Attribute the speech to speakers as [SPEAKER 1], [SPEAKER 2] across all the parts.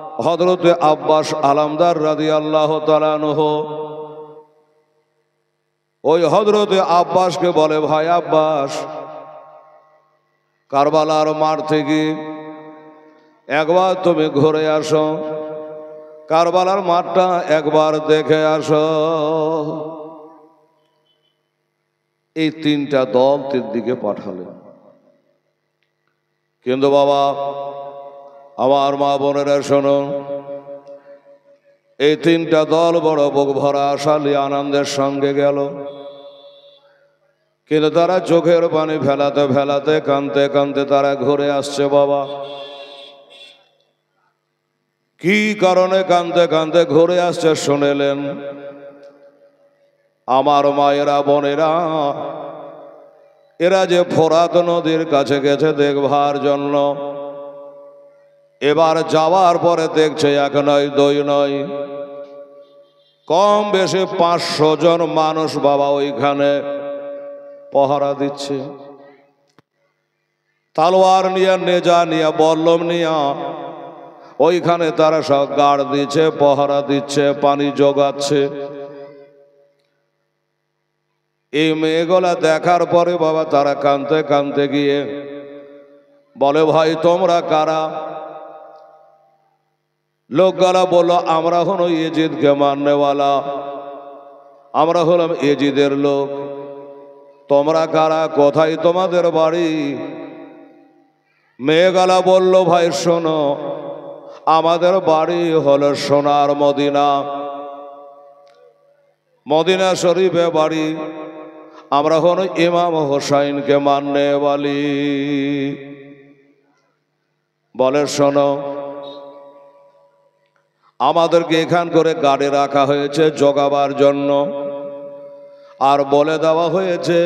[SPEAKER 1] হযরতে আব্বাস আলামদার রাদিয়াল্লাহু তাআলা আনহু ওই হযরতে আব্বাসকে বলে, ভাই আব্বাস, কারবালার মাঠ থেকে একবার তুমি ঘুরে আসো, কারবালার মাঠটা একবার দেখে আসো। এই তিনটা দল তিন দিকে পাঠালেন। কিন্তু বাবা, আমার মা বোনেরা শোনো, এই তিনটা দল বড় বুক ভরা আশালি আনন্দের সঙ্গে গেল। কিন্তু তারা চোখের পানি ফেলাতে ফেলাতে কাঁদতে কাঁদতে তারা ঘুরে আসছে। বাবা, কি কারণে কাঁদতে কাঁদতে ঘুরে আসছে শুনেলেন? আমার মায়েরা বোনেরা, এরা যে ফোরাত নদীর কাছে গেছে দেখবার জন্য, এবার যাওয়ার পরে দেখছে এক নয় দুই নয়, কম বেশি 500 জন মানুষ বাবা ওইখানে পহরা দিচ্ছে। তালোয়ার নিয়ে, নেজা নিয়ে, বল্লম নিয়ে ওইখানে তারা সব গার্ড দিচ্ছে, পহরা দিচ্ছে, পানি জোগাচ্ছে। এই মেয়েগুলা দেখার পরে বাবা তারা কাঁদতে কাঁদতে গিয়ে বলে, ভাই তোমরা কারা? লোকগুলা বলল, আমরা হলো ইয়েজিদকে মাননেওয়ালা, আমরা হলাম ইয়েজিদের লোক। তোমরা কারা? কোথায় তোমাদের বাড়ি? মেয়েগুলা বলল, ভাই শোনো, আমাদের বাড়ি হলো সোনার মদিনা, মদিনা শরীফে বাড়ি। আমরা হলো ইমাম হোসাইনকে মাননেওয়ালি। বলে, শোনো, আমাদেরকে এখান করে গাড়ি রাখা হয়েছে জগাবার জন্য, আর বলে দেওয়া হয়েছে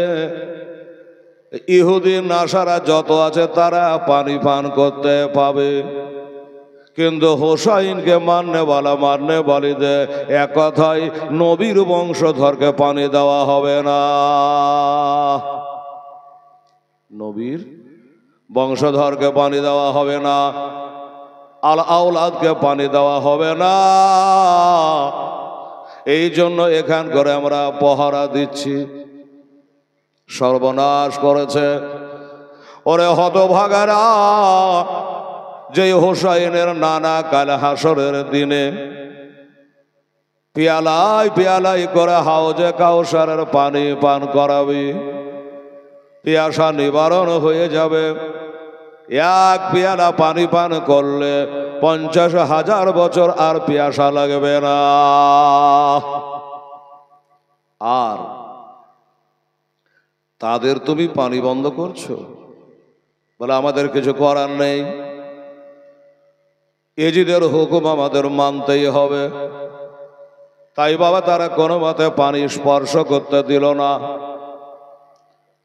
[SPEAKER 1] ইহুদি নাসারা যত আছে তারা পানি পান করতে পাবে, কিন্তু হোসাইনকে মাননে বালিদে এক কথায় নবীর বংশধরকে পানি দেওয়া হবে না। নবীর বংশধরকে পানি দেওয়া হবে না, আল আওলাদকে পানি দেওয়া হবে না। এই জন্য এখান করে আমরা পহরা দিচ্ছি। সর্বনাশ করেছে ওরে হতভাগারা, যে হোসাইনের নানা কাল হাসরের দিনে পিয়ালাই পিয়ালাই করে হাউজে কাউসারের পানি পান করাবি, পিয়াসা নিবারণ হয়ে যাবে। এক পিয়ালা পানি পান করলে 50,000 বছর আর পিয়াসা লাগবে না। আর তাদের তুমি পানি বন্ধ করছো? বলে, আমাদের কিছু করার নেই, এজিদের হুকুম আমাদের মানতেই হবে। তাই বাবা তারা কোনো মতে পানি স্পর্শ করতে দিল না।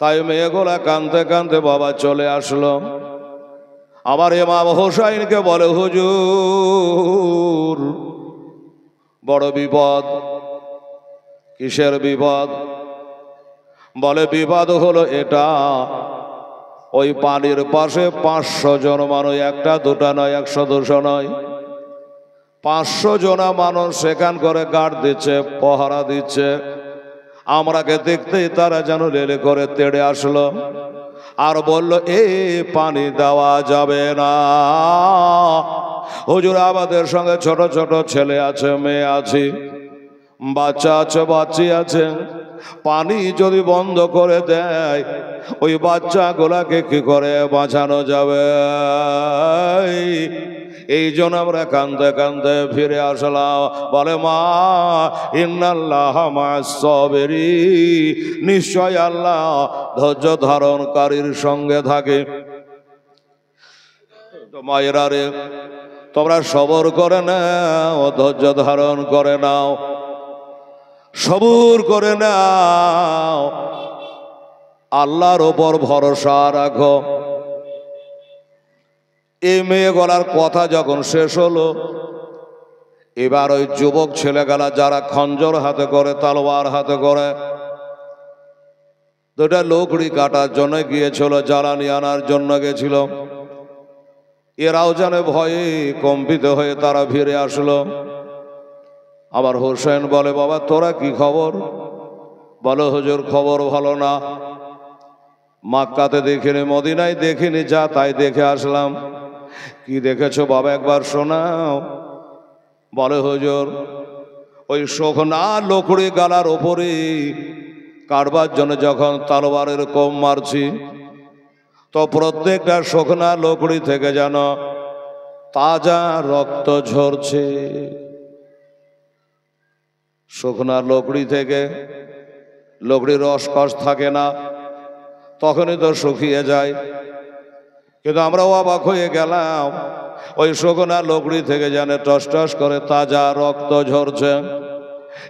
[SPEAKER 1] তাই মেয়েগুলা কাঁদতে কাঁদতে বাবা চলে আসলো। আমার ইমাম হোসাইনকে বলে, হুজুর বড় বিপদ। কিসের বিপদ? বলে, বিপদ হলো এটা, ওই পানির পাশে 500 জন মানুষ, একটা দুটা নয়, 100 200 নয়, 500 জনা মানুষ সেখান করে গার্ড দিচ্ছে, পহরা দিচ্ছে। আমরাকে দেখতেই তারা যেন লেলে করে তেড়ে আসলো আর বলল, এই পানি দেওয়া যাবে না। হুজুর, আমাদের সঙ্গে ছোট ছোট ছেলে আছে, মেয়ে আছে, বাচ্চা আছে, বাচ্চি আছে, পানি যদি বন্ধ করে দেয় ওই বাচ্চাগুলাকে কি করে বাঁচানো যাবে? এই জন্য আমরা কাঁদতে কাঁদতে ফিরে আসলাম। বলে, মা, ইন্নাল্লাহ মা'আস সাবিরিন, নিশ্চয় আল্লাহ ধৈর্য ধারণকারীর সঙ্গে থাকে। তো মায়েরা রে, তোমরা সবর করে নাও, ধৈর্য ধারণ করে নাও, সবুর করে নাও, আল্লাহর ওপর ভরসা রাখো। এই মেয়ে গলার কথা যখন শেষ হলো, এবার ওই যুবক ছেলেগুলা যারা খঞ্জর হাতে করে, তালোয়ার হাতে করে, দুটা লোকড়ি কাটার জন্য গিয়েছিল, জ্বালানি আনার জন্য গেছিল। এরাও জানে ভয়ে কম্পিত হয়ে তারা ফিরে আসলো। আবার হোসেন বলে, বাবা তোরা কি খবর? বলো, হুজুর খবর ভালো না, মক্কাতে দেখিনি, মদিনায় দেখিনি, যা তাই দেখে আসলাম। কি দেখেছো বাবা একবার শোনাও। বলে, হুজুর ওই শোকনা লকড়ি গালার ওপরে কাটবার জন্য যখন তলোয়ারের কোপ মারছি, তো প্রত্যেকটা শোকনা লকড়ি থেকে যেন তাজা রক্ত ঝরছে। শুকনা লকড়ি থেকে, লকড়ির রসকস থাকে না, তখনই তো শুকিয়ে যায়। কিন্তু আমরাও অবাক হয়ে গেলাম, ওই শুকনা লকড়ি থেকে যেন টস টস করে তাজা রক্ত ঝরছে।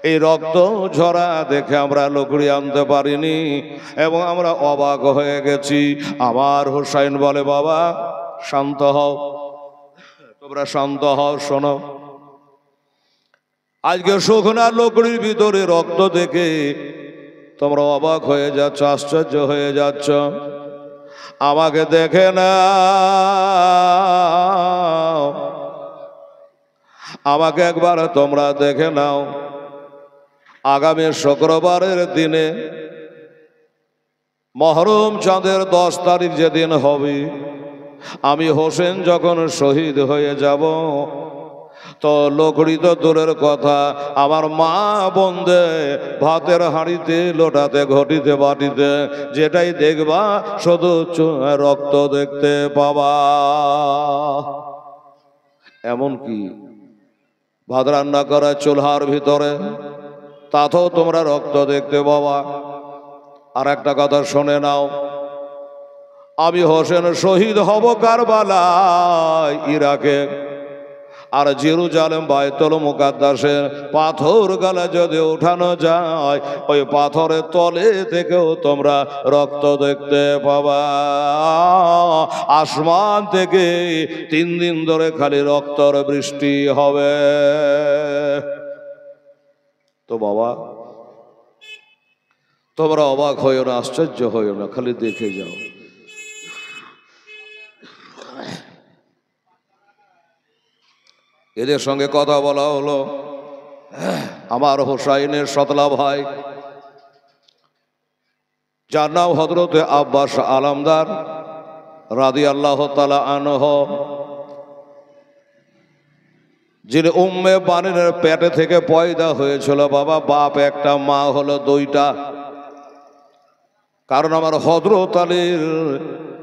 [SPEAKER 1] এই রক্ত ঝরা দেখে আমরা লকড়ি আনতে পারিনি এবং আমরা অবাক হয়ে গেছি। আমার হুসাইন বলে, বাবা শান্ত হও, তোমরা শান্ত হও, শোনো। আজকে শুকনা লকড়ির ভিতরে রক্ত দেখে তোমরা অবাক হয়ে যাচ্ছ, আশ্চর্য হয়ে যাচ্ছ। আমাকে দেখে না, আমাকে একবার তোমরা দেখে নাও। আগামী শুক্রবারের দিনে, মহরম চাঁদের 10 তারিখ যেদিন হবে, আমি হোসেন যখন শহীদ হয়ে যাব, তো লকড়ি তো দূরের কথা, আমার মা বোনদে ভাতের হাঁড়িতে, লোটাতে, ঘটিতে, বাটিতে যেটাই দেখবা শুধু রক্ত দেখতে পাবা। এমনকি ভাত রান্না করা চুলহার ভিতরে, তাতেও তোমরা রক্ত দেখতে পাবা। আর একটা কথা শুনে নাও, আমি হোসেন শহীদ হব কারবালায়, ইরাকে। আর জেরুজালেম বাইতুল মুকাদ্দাসের পাথর গালা যদি উঠানো যায়, ওই পাথরের তলে থেকেও তোমরা রক্ত দেখতে পাবা। আসমান থেকে 3 দিন ধরে খালি রক্তর বৃষ্টি হবে। তো বাবা তোমরা অবাক হইও না, আশ্চর্য হইও না, খালি দেখে যাও। এদের সঙ্গে কথা বলা হলো। আমার হোসাইনের সতলা ভাই, যার নাম হযরতে আব্বাস আলমদার রাদিয়াল্লাহু তাআলা আনহু, যিনি উম্মে বানিনের পেটে থেকে পয়দা হয়েছিল। বাবা বাপ একটা, মা হলো 2টা। কারণ আমার হযরত আলীর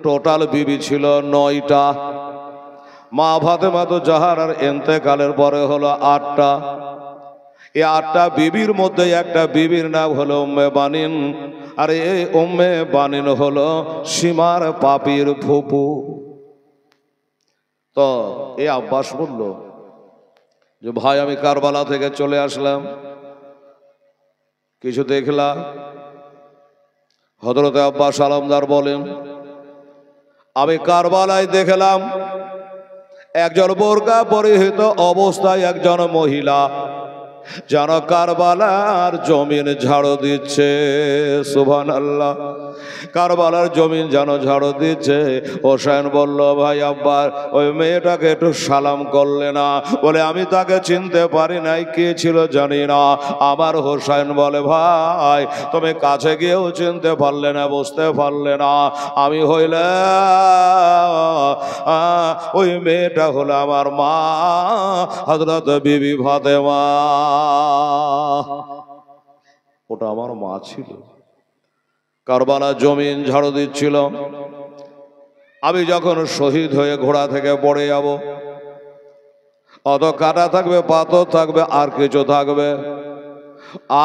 [SPEAKER 1] টোটাল বিবি ছিল 9টা। মা ফাতেমা তো জাহারার ইন্তেকালের পরে হলো 8টা। এই 8টা বিবির মধ্যে একটা বিবির নাম হলো উম্মে বানিন। আর এই উম্মে বানিন হলো সীমার পাপির ফুপু। তো এই আব্বাস বলল যে, ভাই আমি কারবালা থেকে চলে আসলাম, কিছু দেখলাম? হযরতে আব্বাস আলমদার বলেন, আমি কারবালায় দেখলাম একজন বোরকা পরিহিত অবস্থায় একজন মহিলা যেন কারবালার জমিন ঝাড়ু দিচ্ছে। সুবহানাল্লাহ, কারবালার জমিন যেন ঝাড়ু দিচ্ছে। হোসেন বলল, ভাই আব্বার ওই মেয়েটাকে একটু সালাম করলে না? বলে, আমি তাকে চিনতে পারি নাই, কে ছিল জানি না। আমার হোসেন বলে, ভাই তুমি কাছে গিয়েও চিনতে পারলে না, বুঝতে পারলে না। আমি হইলে ওই মেয়েটা হলো আমার মা হযরত বিবি ফাতেমা। ওটা আমার মা ছিল, কারবালা জমিন ঝাড়ু দিচ্ছিল। আমি যখন শহীদ হয়ে ঘোড়া থেকে পড়ে যাব, অত কাটা থাকবে, পাথর থাকবে, আর কিছু থাকবে,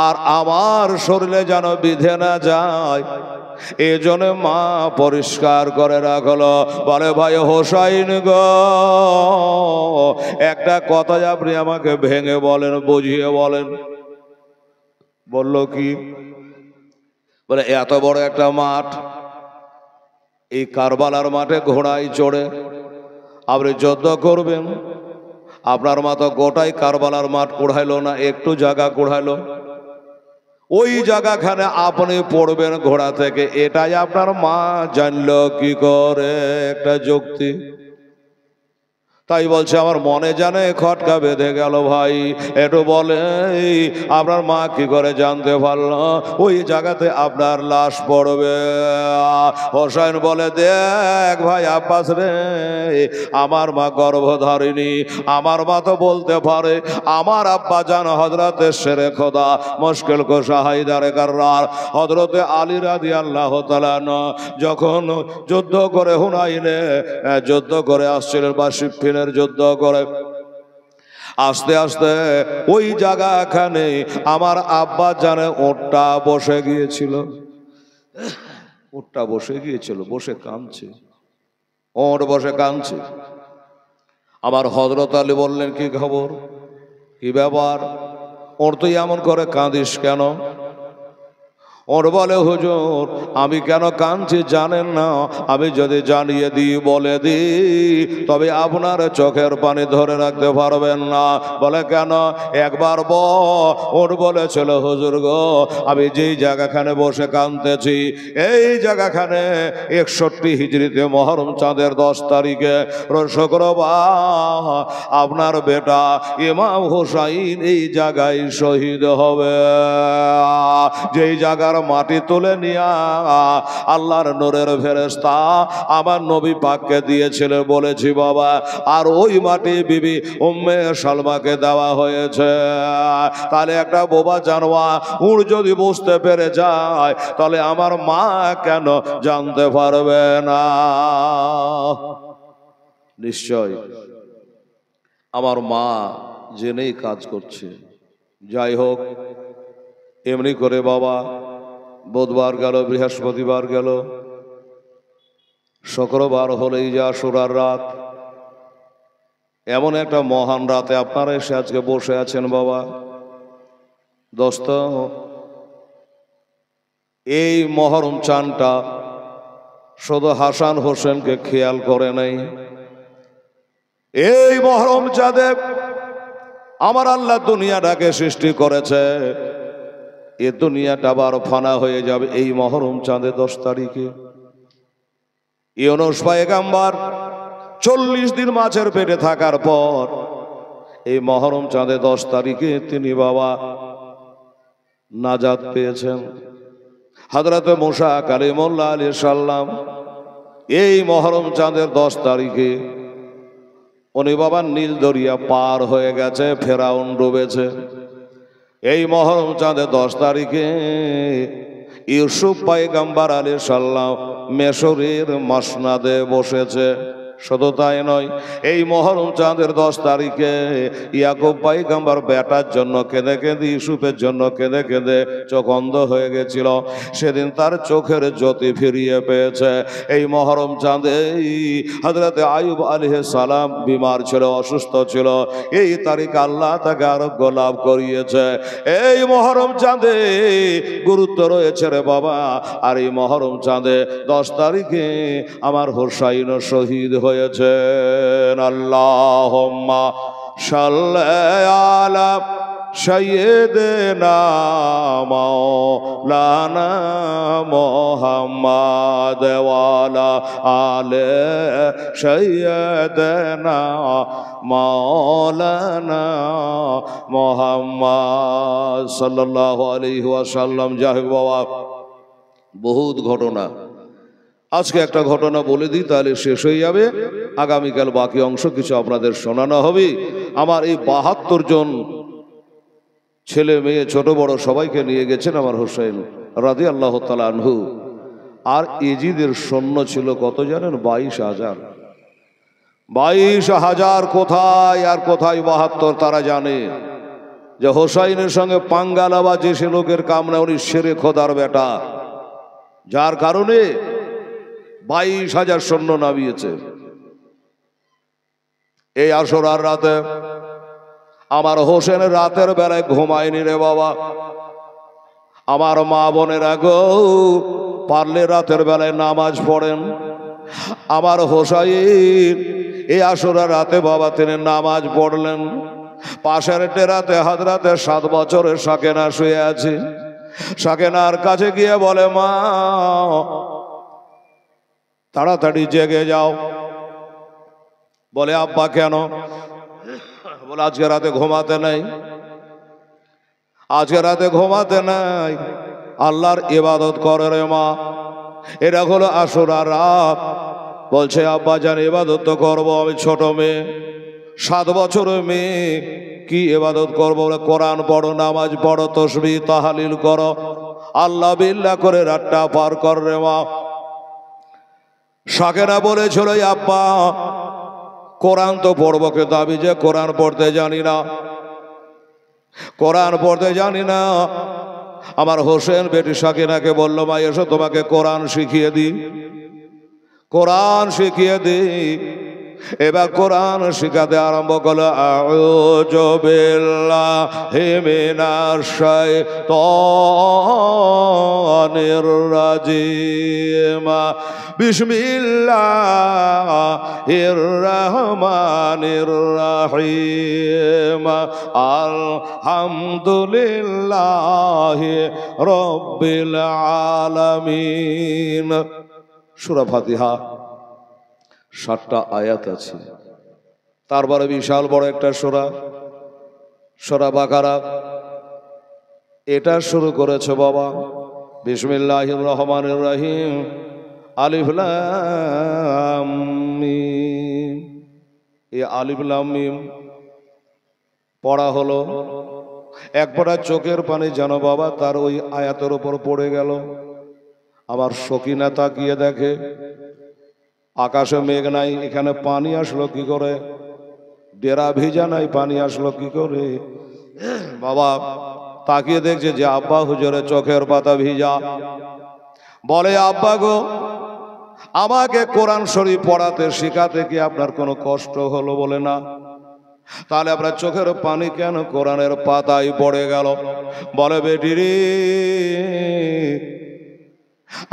[SPEAKER 1] আর আমার শরীরে যেন বিধে না যায়, এই জন্য মা পরিষ্কার করে রাখলো। বলে, ভাই হোসাইন গো, একটা কথা আপনি আমাকে ভেঙে বলেন, বুঝিয়ে বলেন। বলল, কি? বলে, এত বড় একটা মাঠ, এই কারবালার মাঠে ঘোড়ায় চড়ে আপনি যুদ্ধ করবেন, আপনার মা তো গোটাই কারবালার মাঠ কুড়াইলো না, একটু জায়গা কুড়াইলো। ওই জায়গাখানে আপনি পড়বেন ঘোড়া থেকে, এটাই আপনার মা জানলো কি করে? একটা যুক্তি। তাই বলছে আমার মনে জানে খটকা বেঁধে গেল ভাই, একটু বলে আপনার মা কি করে জানতে পারলো ওই জায়গাতে আপনার লাশ পড়বে? হোসেন বলে দেখ ভাই আব্বাস রে, আমার মা গর্ভধারিণী, আমার মা তো বলতে পারে আমার আব্বা জান হযরতে শেরে খোদা মুশকিল কুশা হায়দারে কাররার হযরতে আলী রাদিয়াল্লাহু তাআলা যখন যুদ্ধ করে হুনাইনে যুদ্ধ করে আসছিলেন বা সিফফিনের যুদ্ধ করে আস্তে আস্তে ওই জায়গাখানে আমার আব্বা জানে ওটটা বসে গিয়েছিল, ওটটা বসে গিয়েছিল, বসে কাঁদছে, ওট বসে কাঁদছে। আমার হযরত আলী বললেন কি খবর, কি ব্যাপার, ওর তুই এমন করে কাঁদিস কেন? ওর বলে হুজুর আমি কেন কাঁদছি জানেন না, আমি যদি জানিয়ে দিই বলে দিই তবে আপনার চোখের পানি ধরে রাখতে পারবেন না। বলে কেন? একবার ওর বলেছিল হুজুর গো আমি যেই জায়গাখানে বসে কাঁদতেছি এই জায়গাখানে 61 হিজরিতে মহরম চাঁদের 10 তারিখে শুক্রবার আপনার বেটা ইমাম হুসাইন এই জায়গায় শহীদ হবে। যেই জায়গার মাটি তুলে নিয়া আল্লাহর নূরের ফেরেশতা আমার নবী পাককে দিয়েছিল বলেছি বাবা, আর ওই মাটি বিবি উম্মে সালমাকে দেওয়া হয়েছে। তাহলে একটা বোবা জানোয়া উড় যদি বুঝতে পেরে যায় তাহলে আমার মা কেন জানতে পারবে না? নিশ্চয় আমার মা জেনেই কাজ করছে। যাই হোক, এমনি করে বাবা বুধবার গেল, বৃহস্পতিবার গেল, শুক্রবার হলেই যা আশুরার রাত। এমন একটা মহান রাতে আপনারা এসে আজকে বসে আছেন বাবা। দোস্ত, এই মহরম চানটা শুধু হাসান হোসেনকে খেয়াল করে নাই, এই মহরম চাঁদে আমার আল্লাহ দুনিয়াটাকে সৃষ্টি করেছে। এ দুনিয়াটা আবার ফানা হয়ে যাবে এই মহরম চাঁদে 10 তারিখে। ইউনূস পয়গম্বর 40 দিন মাছের পেটে থাকার পর এই মহরম চাঁদে 10 তারিখে তিনি বাবা নাজাত পেয়েছেন। হযরত মুসা কালিমুল্লাহ আলাইহিস সালাম এই মহরম চাঁদের 10 তারিখে উনি বাবা নীল দরিয়া পার হয়ে গেছে, ফেরাউন ডুবেছে। এই মহরম চাঁদে 10 তারিখে ইউসুফ পয়গম্বর আলাইহিস সালাম মিশরের মসনদে বসেছে। শুধু তাই নয়, এই মহরম চাঁদের 10 তারিখে ইয়াকুব পয়গম্বর বেটার জন্য কেঁদে কেঁদে, ইউসুফের জন্য কেঁদে কেঁদে চোখ অন্ধ হয়ে গেছিল। সেদিন তার চোখের জ্যোতি ফিরিয়ে পেয়েছে। এই মহরম চাঁদে হযরত আইয়ুব আলাইহিস সালাম বিমার ছিল, অসুস্থ ছিল। এই তারিখ আল্লাহ তাকে আরোগ্য লাভ করিয়েছে। এই মহরম চাঁদে গুরুত্ব রয়েছে রে বাবা। আর এই মহরম চাঁদে 10 তারিখে আমার হোসাইন শহীদ হয়েছেন। আল্লাহুম্মা সাল্লি আলা সাইয়্যিদিনা মাওলানা মুহাম্মাদ ওয়া আলা আলি সাইয়্যিদিনা মাওলানা মুহাম্মাদ সাল্লাল্লাহু আলাইহি ওয়াসাল্লাম। যাই হোক বাবা, বহুত ঘটনা, আজকে একটা ঘটনা বলে দিই তাহলে শেষ হয়ে যাবে। আগামীকাল বাকি অংশ কিছু আপনাদের শোনানো হবে। আমার এই 72 জন ছেলে মেয়ে ছোট বড় সবাইকে নিয়ে গেছেন আমার হোসেন রাদিয়াল্লাহু তাআলা আনহু। আর এজিদের সৈন্য ছিল কত জানেন? 22,000। 22,000 কোথায় আর কোথায় 72 তারা জানে যে হোসাইনের সঙ্গে পাঙ্গালাবাজি সে লোকের কাম না, উনি শেরে খোদার বেটা, যার কারণে 22,000 সৈন্য নামিয়েছে। এই আশুরার রাতে আমার হোসেন রাতের বেলায় ঘুমায়নি রে বাবা। আমার মা বোনেরা গো, পারলে রাতের বেলায় নামাজ পড়েন। আমার হোসাইন এই আশুরার রাতে বাবা তিনি নামাজ পড়লেন। পাশের টেরাতে হযরতে 7 বছরের সাকেনা শুয়ে আছে। সাকেনার কাছে গিয়ে বলে, মা তাড়াতাড়ি জেগে যাও। বলে আব্বা কেন? বলে আজকে রাতে ঘুমাতে নাই, আজকে রাতে ঘুমাতে নাই, আল্লাহর ইবাদত করে রে মা, এটা হলো আশুরা রাত। বলছে আব্বা জান ইবাদত তো করবো, আমি ছোট মেয়ে, 7 বছরের মেয়ে, কি ইবাদত করবো? বলে কোরআন পড়ো, নামাজ পড়ো, তাসবিহ তাহলিল করো, আল্লাহ বিল্লাহ করে রাতটা পার কর রে মা। সাকেরা বলেছিল আব্বা কোরআন তো পড়বো, কিন্তু আমি যে কোরআন পড়তে জানি না, কোরআন পড়তে জানি না। আমার হোসেন বেটি সাকিনাকে বললো মা এসো তোমাকে কোরআন শিখিয়ে দিই, কোরআন শিখিয়ে দিই। এবার কোরআন শিখাতে আরম্ভ করলো, আউযু বিল্লাহি মিনাশ শাইতানির রাজিম, বিসমিল্লাহির রহমানির রহিম, আলহামদুলিল্লাহি রাব্বিল আলামিন। সূরা ফাতিহা 7টা আয়াত আছে, তারপরে বিশাল বড় একটা সূরা, সূরা বাকারা। এটা শুরু করেছে বাবা বিসমিল্লাহির রহমানির রহিম, আলিফ লাম মিম। এই আলিফ লাম মিম পড়া হলো, একবার চোখের পানি যেন বাবা তার ওই আয়াতের উপর পড়ে গেল। আমার সকিনা তাকিয়ে দেখে আকাশে মেঘ নাই, এখানে পানি আসলো কি করে? ডেরা ভিজা নাই, পানি আসলো কি করে? বাবা তাকিয়ে দেখছে যে আব্বা হুজুরের চোখের পাতা ভিজা। বলে আব্বা গো আমাকে কোরআন শরীফ পড়াতে শেখাতে কি আপনার কোনো কষ্ট হলো? বলে না। তাহলে আপনার চোখের পানি কেন কোরআনের পাতায় পড়ে গেল? বলে বেটি রে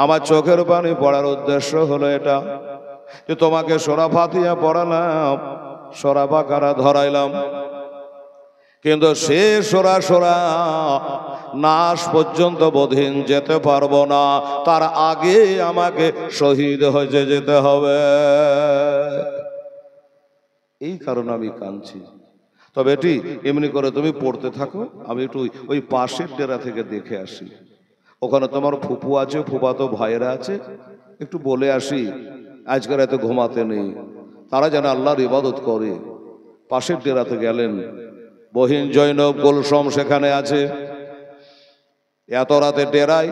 [SPEAKER 1] আমার চোখের পানি পড়ার উদ্দেশ্য হলো এটা যে তোমাকে সূরা ফাতিহা পড়ালাম, সূরা বাকারা ধরাইলাম, কিন্তু সে সূরা নাস পর্যন্ত বোধহীন যেতে পারবো না, তার আগে আমাকে শহীদ হয়ে যেতে হবে। এই কারণে আমি কাঁদছি। তবে এটি এমনি করে তুমি পড়তে থাকো, আমি একটু ওই পাশের ডেরা থেকে দেখে আসি, ওখানে তোমার ফুপু আছে, ফুফাতো ভাইয়েরা আছে, একটু বলে আসি আজকের এত ঘুমাতে নেই, তারা যেন আল্লাহর ইবাদত করে। পাশের ডেরাতে গেলেন, বহিন জৈনব গোলসম সেখানে আছে। এত রাতে ডেরায়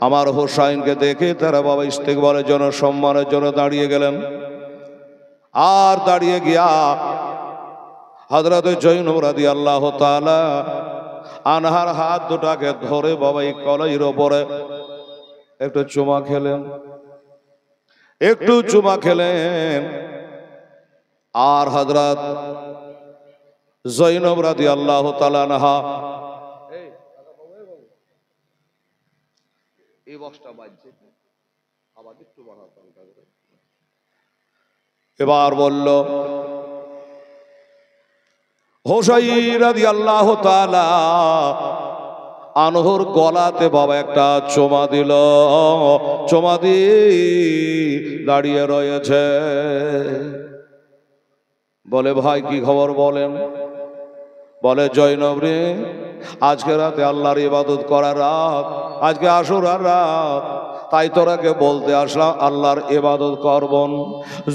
[SPEAKER 1] আমার হোসাইনকে দেখে তারা বাবা ইস্তেকবালের জন্য, সম্মানের জন্য দাঁড়িয়ে গেলেন। আর দাঁড়িয়ে গিয়া হযরতে জৈনব রাদিয়াল্লাহু তাআলা আনহার হাত দুটাকে ধরে বাবা এই কলাইয়ের ওপরে একটু চুমা খেলেন, একটু চুমা খেলেন। আর হযরত জৈনব রাদিয়াল্লাহু তাআলা আনহা এই বক্সটা বাজছে, আবার একটু বাড়াতে হবে। এবার বলল হোসাইন রাদিয়াল্লাহু তাআলা আনহুর গলাতে বাবা একটা চুমা দিল, চুমা দিয়ে দাঁড়িয়ে রয়েছে। বলে ভাই কি খবর বলেন? বলে জৈনব রে আজকে রাতে আল্লাহর ইবাদত করার রাত, আজকে আশুরার রাত, তাই তোরাকে বলতে আসলাম আল্লাহর ইবাদত করবন।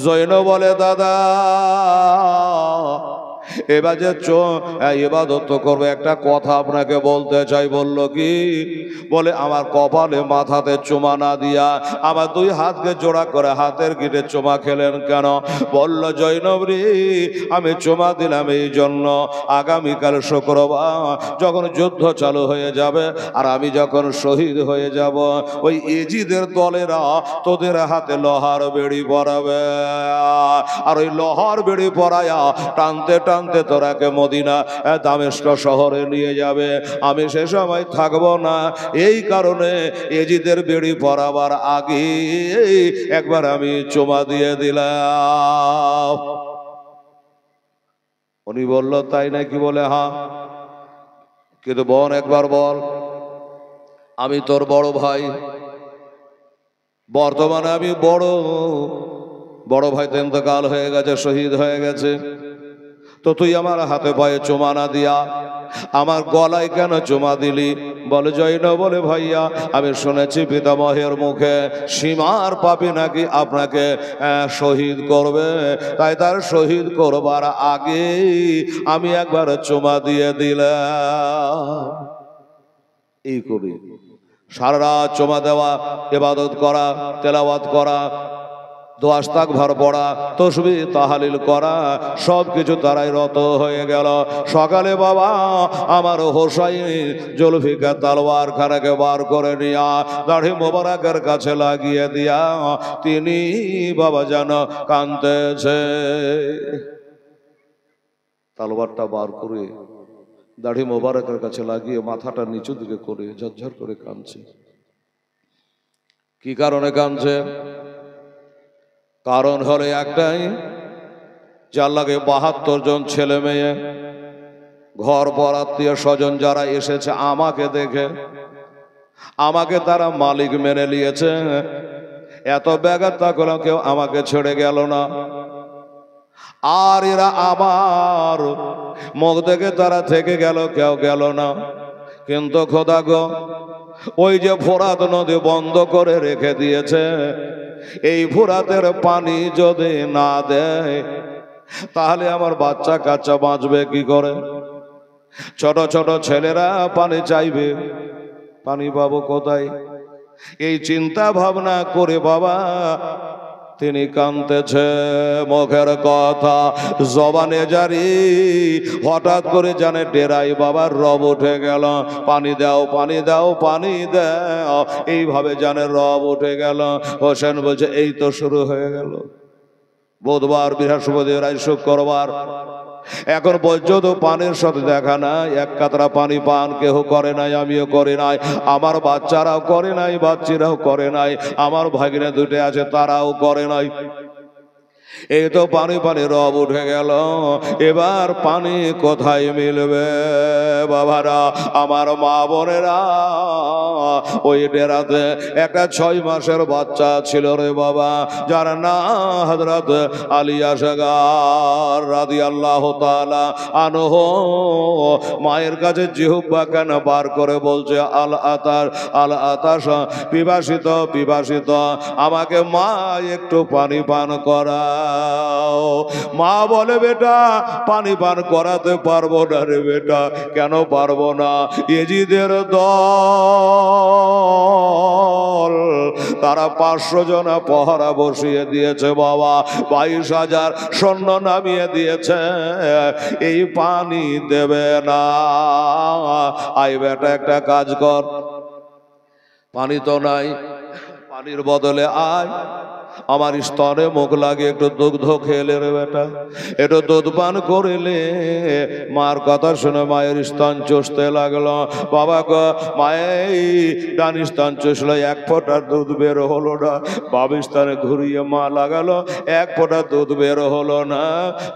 [SPEAKER 1] জৈনব বলে দাদা এবার যে ইবাদত করবে একটা কথা আপনাকে বলতে চাই। বলল কি? বলে আমার কপালে মাথাতে চুমা না দিয়া আমার 2 হাতকে জোড়া করে হাতের গিটে চুমা খেলেন কেন? বলল জৈনব রে আমি চুমা দিলাম এই জন্য আগামীকাল শুক্রবার যখন যুদ্ধ চালু হয়ে যাবে আর আমি যখন শহীদ হয়ে যাব, ওই এজিদের দলেরা তোদের হাতে লোহার বেড়ি পরাবে, আর ওই লোহার বেড়ি পরায়া টানতে টানতে তোরাকে মদিনা দামেস্ক শহরে নিয়ে যাবে। আমি সে সময় থাকবো না, এই কারণে এজিদের বেড়ি পরাবার আগে একবার আমি চুমা দিয়ে দিলাম। উনি বলল তাই নাকি? বলে হ্যাঁ, কিন্তু বোন একবার বল আমি তোর বড় ভাই, বর্তমানে আমি বড়, বড় ভাই তো ইন্তকাল হয়ে গেছে, শহীদ হয়ে গেছে, তো তুই আমার হাতে পায়ে চুমা না দিয়া আমার গলায় কেন চুমা দিলি? বলে জৈন, বলে ভাইয়া আমি শুনেছি পিতামহের মুখে সীমার পাপী নাকি আপনাকে শহীদ করবে, তাই তার শহীদ করবার আগে আমি একবার চুমা দিয়ে দিলাম। এই কবি সারা রাত চুমা দেওয়া, ইবাদত করা, তেলাওয়াত করা, দোয়া ইস্তিগফার পড়া, তাসবিহ তাহলিল করা, সব কিছু তারাই রত হয়ে গেল। সকালে বাবা আমার হোসাইন জুলফিকার তলোয়ার খানাকে বার করে নিয়া দাড়ি মোবারকের কাছে লাগিয়ে দিয়া তিনি বাবা যেন কাঁদতেছে। তলোয়ারটা বার করে দাড়ি মোবারকের কাছে লাগিয়ে মাথাটা নিচু দিকে করে ঝরঝর করে কাঁদছে। কি কারণে কাঁদছে? কারণ হলো একটাই, যার লাগে 72 জন ছেলে মেয়ে, ঘর পর আত্মীয় স্বজন যারা এসেছে আমাকে দেখে, আমাকে তারা মালিক মেনে নিয়েছে। এত ব্যাঘাত থাকলেও কেউ আমাকে ছেড়ে গেল না। আর এরা আমার মুখ দেখে তারা থেকে গেল, কেউ গেল না। কিন্তু খোদা গো, ওই যে ফোরাত নদী বন্ধ করে রেখে দিয়েছে, এই ফোরাতের পানি যদি না দেয় তাহলে আমার বাচ্চা কাচ্চা বাঁচবে কি করে? ছোট ছোট ছেলেরা পানি চাইবে, পানি পাবো কোথায়? এই চিন্তা ভাবনা করে বাবা তিনি কাঁদতেছে। মুখের কথা জবানে জারি, হঠাৎ করে জানে ডেরাই বাবার রব উঠে গেল। পানি দাও, পানি দাও, পানি দাও, এইভাবে জানে রব উঠে গেল। হোসেন বলছে এই তো শুরু হয়ে গেল। বুধবার, বৃহস্পতিবার, শুক্রবার, এখন পর্যন্ত পানির সাথে দেখা নাই। এক কাতরা পানি পান কেউ করে নাই, আমিও করি নাই, আমার বাচ্চারাও করে নাই, বাচ্চিরাও করে নাই, আমার ভাগিনা দুটো আছে তারাও করে নাই। এই তো পানি পানি রব উঠে গেল। এবার পানি কোথায় মিলবে? বাবারা, আমার মা বোনেরা, ওই ডেরাতে একটা 6 মাসের বাচ্চা ছিল রে বাবা, যার নাম হযরত আলী আসগার রাদিয়াল্লাহু তাআলা আনহু। মায়ের কাছে জিহ্বা কেন বার করে বলছে আল আতার, আল আতাশ, পিপাসিত পিপাসিত, আমাকে মা একটু পানি পান করা। মা বলে বেটা পানি পান করাতে পারবো না রে বেটা। কেন পারবো না? ইজিদের দল তারা 500 জন পহরা বসিয়ে দিয়েছে বাবা, 22,000 সৈন্য নামিয়ে দিয়েছে, এই পানি দেবে না। আই বেটা একটা কাজ কর, পানি তো নাই, পানির বদলে আয় আমার স্তনে মুখ লাগে একটু দুগ্ধ খেলে রে বেটা, একটু দুধ পান করিলে। মার কথা শুনে মায়ের স্তন চষতে লাগলো। বাবা গো, মায়ের ডান স্তন চষলো, 1 ফোঁটা দুধ বের হলো না। বাম স্তনে ঘুরিয়ে মা লাগালো, 1 ফোঁটা দুধ বের হলো না,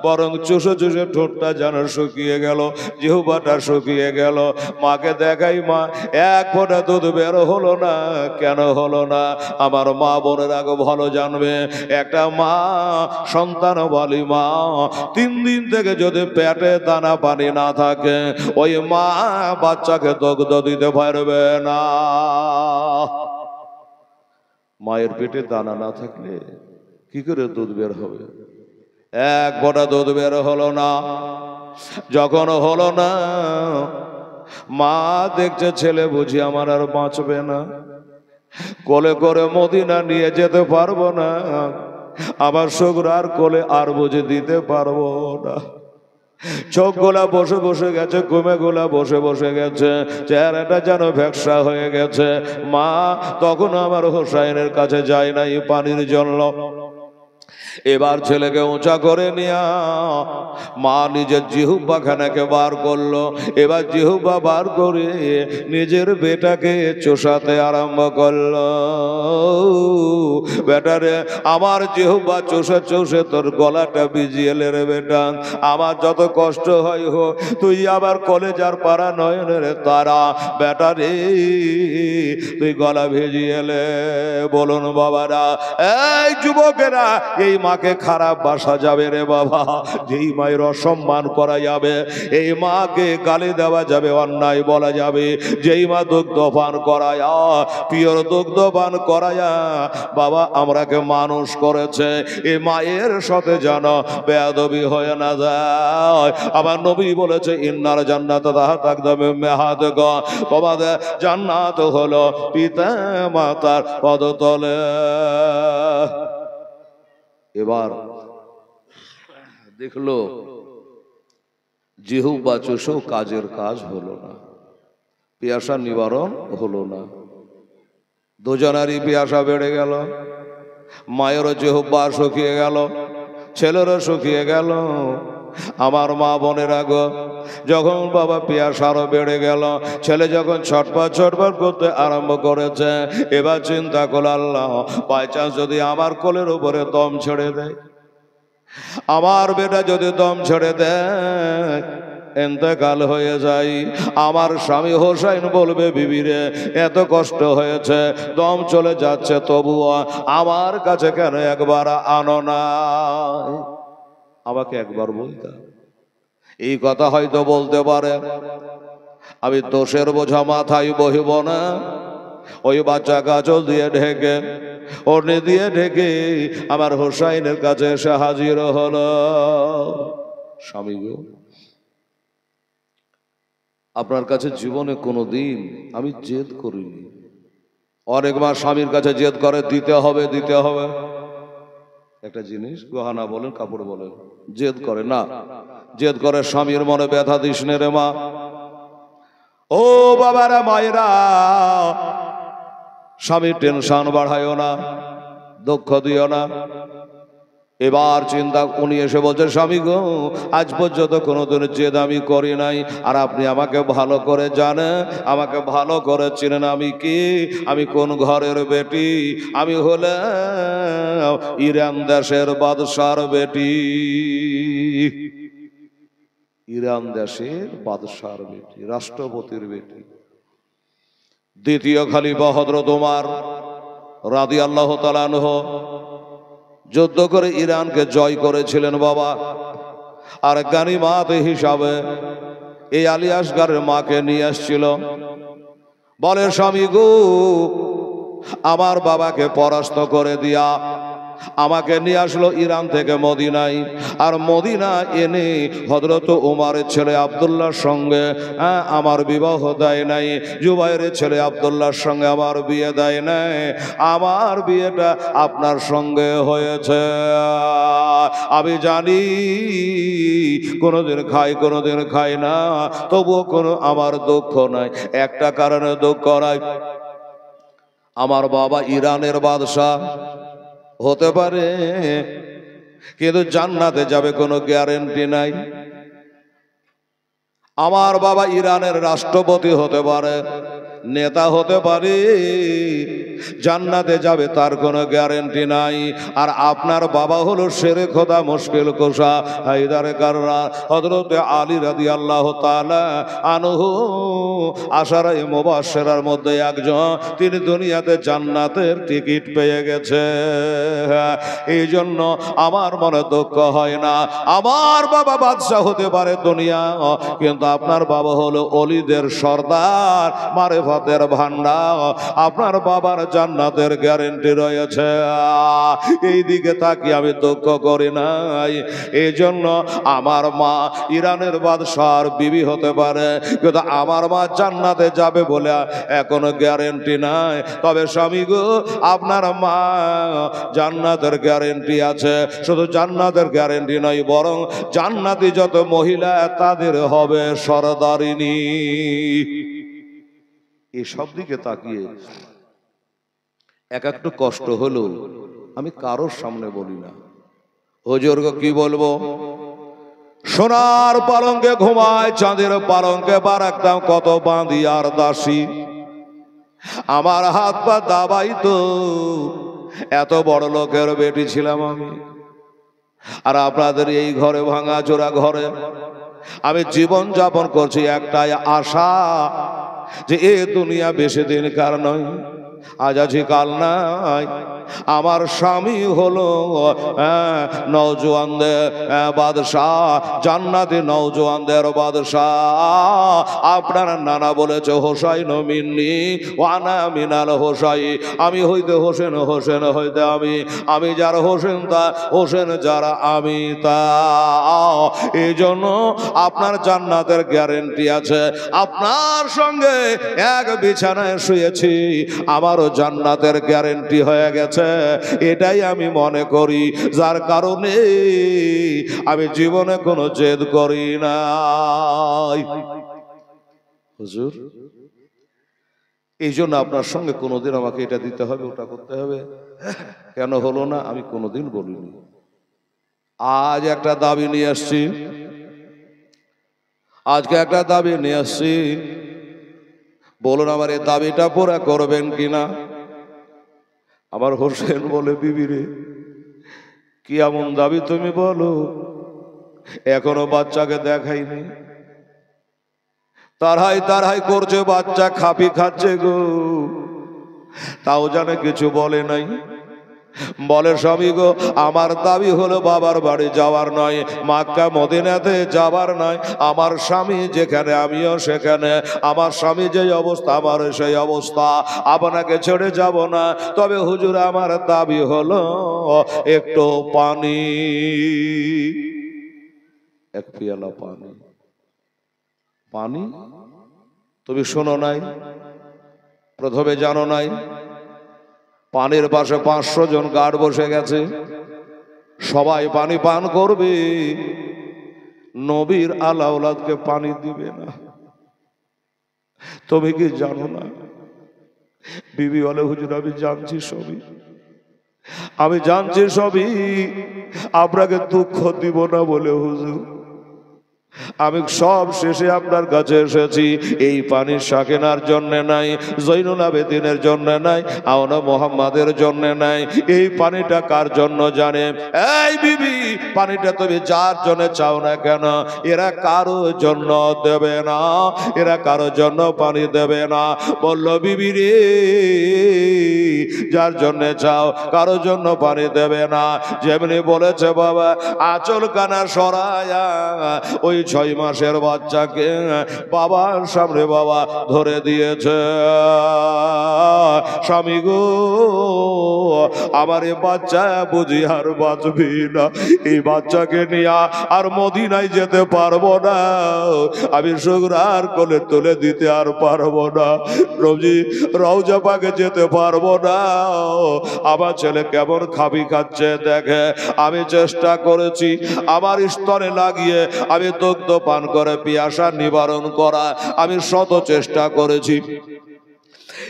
[SPEAKER 1] বরং চুষে চুষে ঠোঁটটা যেন শুকিয়ে গেল, জিহ্বাটা শুকিয়ে গেল। মাকে দেখাই, মা 1 ফোঁটা দুধ বের হলো না। কেন হলো না? আমার মা বোনের আগে ভালো জানবে, একটা মা সন্তান বলি মা 3 দিন থেকে যদি পেটে দানা পানি না থাকে, ওই মা বাচ্চাকে দুগ্ধ দিতে পারবে না। মায়ের পেটে দানা না থাকলে কি করে দুধ বের হবে? 1 ফোঁটা দুধ বের হলো না। যখন হলো না, মা দেখছে ছেলে বুঝি আমার আর বাঁচবে না, কোলে করে মদিনা নিয়ে যেতে পারবো না, আবার শুকরার কোলে আর বুঝে দিতে পারবো না। চোখ গোলা বসে বসে গেছে, ঘুমে গোলা বসে বসে গেছে, চেহারাটা যেন ভ্যাকসা হয়ে গেছে। মা তখন আমার হোসাইনের কাছে যায় নাই পানির জন্য। এবার ছেলেকে উঁচা করে নিয়া মা নিজের জিহ্বা খানাকে বার করলো। এবার জিহ্বা বার করে নিজের বেটাকে চোষাতে আরম্ভ করলো। বেটারে, আমার জিহ্বা চোষে চোষে তোর গলাটা ভিজিয়ে এলে রে বেটা, আমার যত কষ্ট হয় হোক, তুই আবার কলেজার পাড়া নয়নের তারা, বেটারে তুই গলা ভিজিয়ে এলে। বলুন বাবারা, এই যুবকেরা, এই মাকে খারাপ বাসা যাবে রে বাবা, যেই মায়ের অসম্মান করা যাবে, এই মাকে গালি দেওয়া যাবে, অন্যায় বলা যাবে, যেই মা দুগ্ধ পান করায়, পিওর দুগ্ধ পান করায় বাবা আমরাকে মানুষ করেছে, এই মায়ের সাথে যেন বেয়াদবি হয়ে না যায়। আমার নবী বলেছে ইন্নার জান্নাত তাহাত আকদামে মেহাদগ, তোমাদের জান্নাত হলো পিতা মাতার পদতলে। এবার দেখলো জিহ্বা চুষো কাজের কাজ হলো না, পিয়াসা নিবারণ হলো না, দুজনারই পিয়াসা বেড়ে গেল, মায়েরও জিহ্বা শুকিয়ে গেল, ছেলেরও শুকিয়ে গেল। আমার মা বোনেরা গো, যখন বাবা পিয়াসা আরো বেড়ে গেল, ছেলে যখন ছটপট ছটপট করতে আরম্ভ করেছে, এবার চিন্তা করল আল্লাহ বাই চান্স যদি আমার কোলের উপরে দম ছেড়ে দেয়, আমার বেটা যদি দম ছেড়ে দেয়, ইন্তেকাল হয়ে যায়, আমার স্বামী হোসাইন বলবে বিবিরে এত কষ্ট হয়েছে, দম চলে যাচ্ছে, তবুও আমার কাছে কেন একবার আনো না? আমাকে একবার বলতে, এই কথা হয়তো বলতে পারে, আমি দোষের বোঝা মাথায় বহিব না, ওই বাচ্চা কাজল দিয়ে ঢেকে, ওড়নি দিয়ে ঢেকে আমার হোসাইনের কাছে এসে হাজির হলো। স্বামী গো, আপনার কাছে জীবনে কোনোদিন আমি জেদ করিনি। অনেকবার স্বামীর কাছে জেদ করে দিতে হবে দিতে হবে, একটা জিনিস গহনা বলেন কাপড় বলেন, জেদ করে না, জেদ করে স্বামীর মনে ব্যথা দিস নে রে মা। ও বাবারা মায়েরা, স্বামীর টেনশন বাড়ায়ও না, দুঃখ দিও না। এবার চিন্তা, উনি এসে বলছে স্বামী গো, আজ পর্যন্ত কোনোদিন জেদ আমি করি নাই, আর আপনি আমাকে ভালো করে জানেন, আমাকে ভালো করে চেনেন আমি কি, আমি কোন ঘরের বেটি, আমি হলাম ইরান দেশের বাদশার বেটি, ইরান দেশের বাদশার বেটি, রাষ্ট্রপতির বেটি। দ্বিতীয় খলিফা হযরত ওমর রাদিয়াল্লাহু তাআলা আনহু যুদ্ধ করে ইরানকে জয় করেছিলেন বাবা, আর গানিমাত হিসাবে এই আলী আসগারের মাকে নিয়ে আসছিল। বলে স্বামী গো, আমার বাবাকে পরাস্ত করে দিয়া আমাকে নিয়ে আসলো ইরান থেকে মদিনায়, আর মদিনা এনে হযরত ওমরের ছেলে আব্দুল্লাহর সঙ্গে আমার বিবাহ দেয় নাই, জুবাইরের ছেলে আব্দুল্লাহর সঙ্গে আমার বিয়ে দেয় নাই, আমার বিয়েটা আপনার সঙ্গে হয়েছে। আমি জানি কোনোদিন খাই কোনোদিন খাই না, তবুও কোনো আমার দুঃখ নাই, একটা কারণে দুঃখ নাই, আমার বাবা ইরানের বাদশাহ হতে পারে, কিন্তু জান্নাতে যাবে কোনো গ্যারান্টি নাই। আমার বাবা ইরানের রাষ্ট্রপতি হতে পারে, নেতা হতে পারে, জান্নাতে যাবে তার কোনো গ্যারান্টি নাই। আর আপনার বাবা হলো শেরে খোদা মুশকিল কুশা হায়দারে কাররার হযরত আলী রাদিয়াল্লাহু তাআলা আনহু আশারায়ে মুবাশশিরার মধ্যে একজন, তিনি দুনিয়াতে জান্নাতের টিকিট পেয়ে গেছে। এই জন্য আমার মনে দুঃখ হয় না, আমার বাবা বাদশাহ হতে পারে দুনিয়া, কিন্তু আপনার বাবা হলো অলিদের সর্দার, মারেফতের ভান্ডার, আপনার বাবার জান্নাতের গ্যারান্টি রয়েছে। এই দিকে তাকিয়ে আমি দুঃখ করি নাই। এই জন্য আমার মা ইরানের বাদশার বিবি হতে পারে, কিন্তু আমার মা জান্নাতে যাবে বলে এখনো গ্যারান্টি নাই। তবে স্বামী গো, আপনার মা জান্নাতের গ্যারান্টি আছে, শুধু জান্নাতের গ্যারান্টি নয়, বরং জান্নাতি যত মহিলা তাদের হবে সরদারিনী। এই সব দিকে তাকিয়ে এক একটু কষ্ট হলো, আমি কারোর সামনে বলি না। হুজুর কি বলবো, সোনার পালঙ্কে ঘুমায়, চাঁদের পালঙ্কে পা রাখতাম, কত বাঁধি আর দাসী, আমার হাত পা দাবাই তো, এত বড় লোকের বেটি ছিলাম আমি। আর আপনাদের এই ঘরে ভাঙা চোরা ঘরে আমি জীবন যাপন করছি, একটাই আশা যে এ দুনিয়া বেশি দিন কার নয়, আজ আছি কাল নাই, আমার স্বামী হলো নওজোয়ানদের বাদশাহ, জান্নাতি নওজোয়ানদের বাদশাহ। আপনার নানা বলেছে হোসাইন মিন্নি ওয়ানা মিনাল হোসাই, আমি হইতে হোসেন, হোসেন হইতে আমি যার হোসেন তা হোসেন যারা আমি তা। এই জন্য আপনার জান্নাতের গ্যারেন্টি আছে। আপনার সঙ্গে এক বিছানায় শুয়েছি, আমারও জান্নাতের গ্যারেন্টি হয়ে গেছে। এটাই আমি মনে করি, যার কারণে আমি জীবনে কোনো জেদ করি না। হুজুর, এই জন্য আপনার সঙ্গে কোনোদিন আমাকে এটা দিতে হবে, ওটা করতে হবে, কেন হলো না আমি কোনোদিন বলিনি। আজ একটা দাবি নিয়ে আসছি, আজকে একটা দাবি নিয়ে আসছি, বলুন আমার এই দাবিটা পুরা করবেন কিনা। আমার হোসেন বলে, বিবি রে কি এমন দাবি তুমি বলো, এখনো বাচ্চাকে দেখাইনি, তারহাই করছে, বাচ্চা খাপি খাচ্ছে গো, তাও জানে কিছু বলে নাই। বলে স্বামী গো, আমার দাবি হলো বাবার বাড়ি যাওয়ার নয়, মক্কা মদিনাতে যাবার নয়। আমার স্বামী যেখানে আমিও সেখানে, আমার স্বামী যে অবস্থা আমার সেই অবস্থা, আপনাকে ছেড়ে যাব না। তবে হুজুর আমার দাবি হলো একটু পানি, এক পিয়ালা পানি। পানি তুমি শোনো নাই, প্রথমে জানো নাই, পানির পাশে 500 জন গার্ড বসে গেছে, সবাই পানি পান করবে, নবীর আলাউলাদকে পানি দিবে না। তুমি কি জানো না? বিবি বলে, হুজুর আমি জানছি সবই, আমি জানছি সবই, আপনাকে দুঃখ দিব না বলে হুজুর আমি সব শেষে আপনার কাছে এসেছি। এই পানি সাকেনার জন্য নাই, জৈনুল আবেদিনের জন্য নাই, আওনা মোহাম্মদের জন্য নাই। এই পানিটা কার জন্য জানে? এই বিবি, পানিটা তুমি যার জন্য চাও না কেন, এরা কারো জন্য দেবে না, এরা কারো জন্য পানি দেবে না। বলল বিবি রে, যার জন্য চাও কারো জন্য পানি দেবে না। যেমনি বলেছে বাবা, আঁচল কানা সরায়া ওই 6 মাসের বাচ্চাকে বাবার সামনে বাবা ধরে দিয়েছে। স্বামী গো, আমার এই বাচ্চা বুঝি আর বাঁচবি না, এই বাচ্চাকে নিয়ে আর মদিনায় যেতে পারবো না, আমি শুকরার কোলে তুলে দিতে আর পারবো না, রওজা পাকে যেতে পারবো না। আমার ছেলে কেমন খাবি খাচ্ছে দেখে, আমি চেষ্টা করেছি আমার স্তনে লাগিয়ে আমি দুগ্ধ পান করে পিয়াসা নিবারণ করা, আমি শত চেষ্টা করেছি,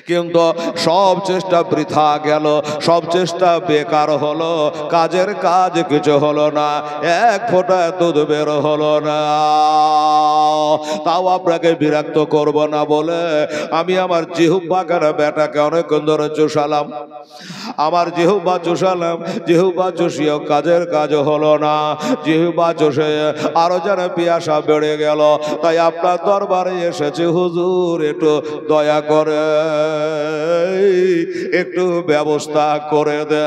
[SPEAKER 1] কিন্তু সব চেষ্টা বৃথা গেল, সব চেষ্টা বেকার হলো, কাজের কাজ কিছু হলো না, এক ফোঁটা দুধ বের হলো না। তাও আপনাকে বিরক্ত করব না বলে আমি আমার জিহ্বার বেটাকে অনেকক্ষণ ধরে চুষালাম, আমার জিহ্বা চুষালাম, জিহ্বা চুষিয়েও কাজের কাজ হলো না, জিহ্বা চুষে আরো যেন পিয়াসা বেড়ে গেল। তাই আপনার দরবারে এসেছে হুজুর, একটু দয়া করে একটু ব্যবস্থা করে দে।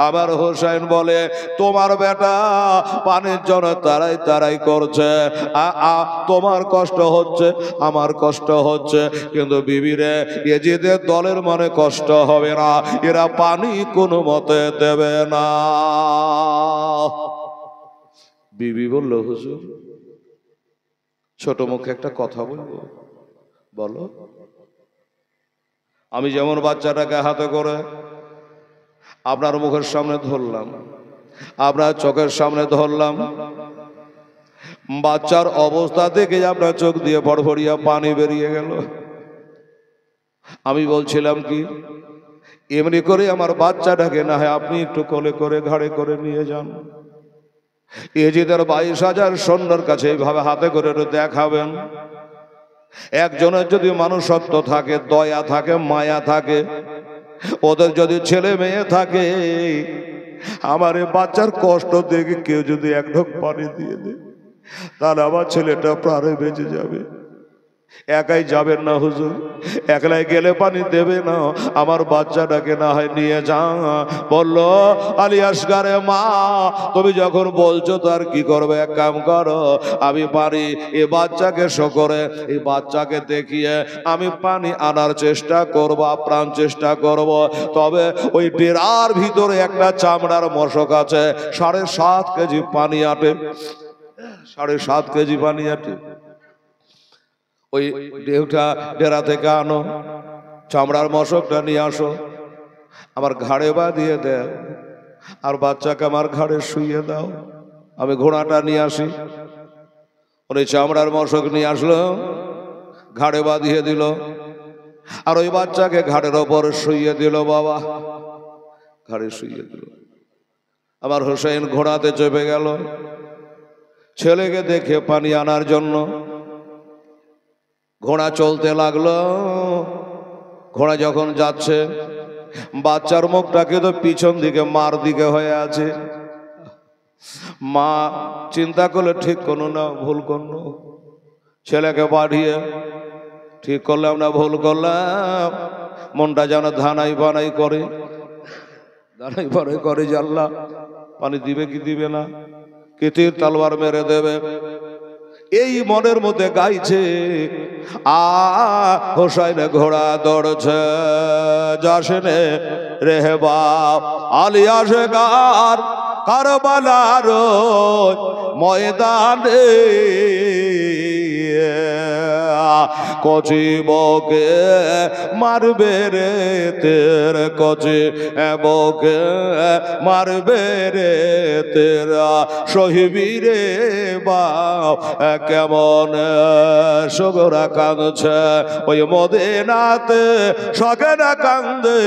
[SPEAKER 1] আমার হোসেন বলে, তোমার বেটা পানির জন্য তারাই করছে, তোমার কষ্ট হচ্ছে, আমার কষ্ট হচ্ছে, কিন্তু বিবিরে এজিদের দলের মনে কষ্ট হবে না, এরা পানি কোনো মতে দেবে না। বিবি বলল, হুজুর ছোট মুখে একটা কথা বলবো, বলো। আমি যেমন বাচ্চাটাকে হাতে করে আপনার মুখের সামনে ধরলাম, আপনার চোখের সামনে ধরলাম, বাচ্চার অবস্থা দেখে আপনার চোখ দিয়ে ভরভরিয়া পানি বেরিয়ে গেল। আমি বলছিলাম কি, এমনি করে আমার বাচ্চাটাকে না হয় আপনি একটু কোলে করে ঘাড়ে করে নিয়ে যান, এজিদের 22,000 সৈন্যর কাছে এইভাবে হাতে করে দেখাবেন। একজনের যদি মানুষত্ব থাকে, দয়া থাকে, মায়া থাকে, ওদের যদি ছেলে মেয়ে থাকে, আমার এই বাচ্চার কষ্ট দেখে কেউ যদি এক ঢোক পানি দিয়ে দেয়, তাহলে আমার ছেলেটা প্রাণে বেঁচে যাবে। একাই যাবেন না হুজুর, একলাই গেলে পানি দেবে না, আমার বাচ্চাটাকে না হয় নিয়ে যা। বলল আলী আসগারে মা তুমি যখন বলছো তো আর কি করবে, এক কাম করো, আমি পারি এই বাচ্চাকে শোকরে, এই বাচ্চাকে দেখিয়ে আমি পানি আনার চেষ্টা করব, আপ্রাণ চেষ্টা করব। তবে ওই ডেরার ভিতরে একটা চামড়ার মশক আছে, 7.5 কেজি পানি আটে, 7.5 কেজি পানি আটে। ওই ঢেউটা ডেরা থেকে আনো, চামড়ার মশকটা নিয়ে আসো, আমার ঘাড়ে বাঁধিয়ে দাও, আর বাচ্চাকে আমার ঘাড়ে শুইয়ে দাও, আমি ঘোড়াটা নিয়ে আসি। উনি চামড়ার মশক নিয়ে আসলো, ঘাড়ে বাঁধিয়ে দিল, আর ওই বাচ্চাকে ঘাড়ের ওপর শুইয়ে দিল। বাবা ঘাড়ে শুইয়ে দিল। আমার হোসেন ঘোড়াতে চেপে গেল ছেলেকে দেখে পানি আনার জন্য। ঘোড়া চলতে লাগলো, ঘোড়া যখন যাচ্ছে বাচ্চার মুখটাকে তো পিছন দিকে মার দিকে হয়ে আছে। মা চিন্তা করলে ঠিক করলো না ভুল করলো, ছেলেকে পাঠিয়ে ঠিক করলাম না ভুল করলাম, মনটা যেন ধানাই বানাই করে, ধানাই বানাই করে যে আল্লাহ পানি দিবে কি দিবে না, কি তীর তলোয়ার মেরে দেবে, এই মনের মধ্যে গাইছে। হোসাইন ঘোড়া দৌড়ছে, যাসনে রে বাপ আলী আসগার কারবালার ময়দানে, কচি বকে মারবে রে তের, কচি বকে মারবে রে তেরা, সহিবি রে বাপ কেমন সগরা কাঁদছে ওই মদিনাতে, সগরা কান্দে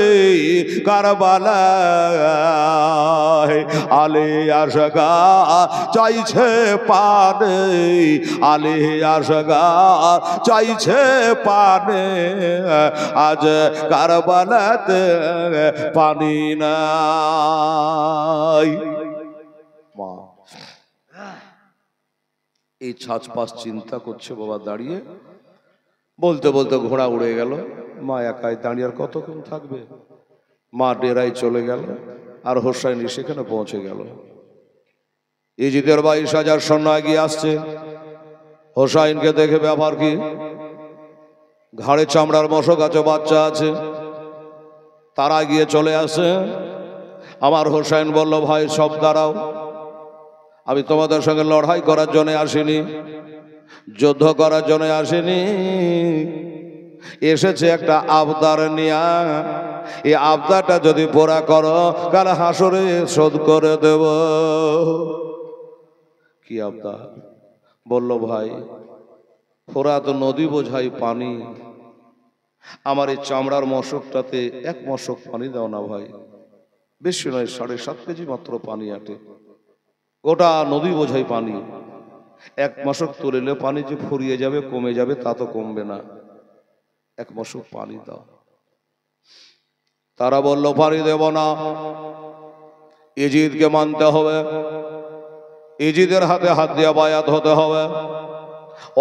[SPEAKER 1] কারবালায়। আলী আসগার চাইছে পানে, আলী আসগার চাইছে পানে, আজ কারবালাতে পানি নাই। মা এই ছাঁচপাশ চিন্তা করছে বাবা দাঁড়িয়ে, বলতে বলতে ঘোড়া উড়ে গেল। মা একাই দাঁড়িয়ে আর কতক্ষণ থাকবে, মা ডেরায় চলে গেল, আর হোসাইন সেখানে পৌঁছে গেল। ইজিদের 22,000 সৈন্য এগিয়ে আসছে। হোসাইনকে দেখে ব্যাপার কি, ঘাড়ে চামড়ার মশক আছে, বাচ্চা আছে, তারা গিয়ে চলে আসে। আমার হোসাইন বলল ভাই সব দাঁড়াও, আমি তোমাদের সঙ্গে লড়াই করার জন্য আসিনি, যুদ্ধ করার জন্য আসিনি, এসেছে একটা আবদার নিয়া, এই আবদারটা যদি পুরা করো কাল হাসরে শোধ করে দেব। কি আবদার? বলল ভাই ফোরাত নদী বোঝাই পানি, আমার এই চামড়ার মশকটাতে 1 মশক পানি দাও না ভাই, বেশি নয়, 7.5 কেজি মাত্র পানি আটে, গোটা নদী বোঝাই পানি, 1 মশক তুলিলে পানি যে ফুরিয়ে যাবে কমে যাবে তা তো কমবে না, 1 মশক পানি দাও। তারা বলল পানি দেব না, ইজিদকে মানতে হবে, ইজিদের হাতে হাত দিয়ে বায়াত হতে হবে,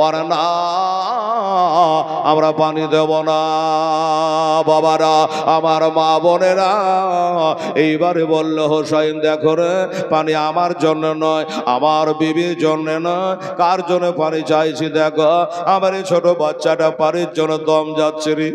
[SPEAKER 1] ওরা না আমরা পানি দেব না। বাবারা আমার মা বোনেরা এইবারে বলল হোসাইন দেখো রে, পানি আমার জন্য নয়, আমার বিবির জন্য নয়, কার জন্য পানি চাইছি দেখো, আমার এই ছোট বাচ্চাটা পানির জন্য দম যাচ্ছে রে,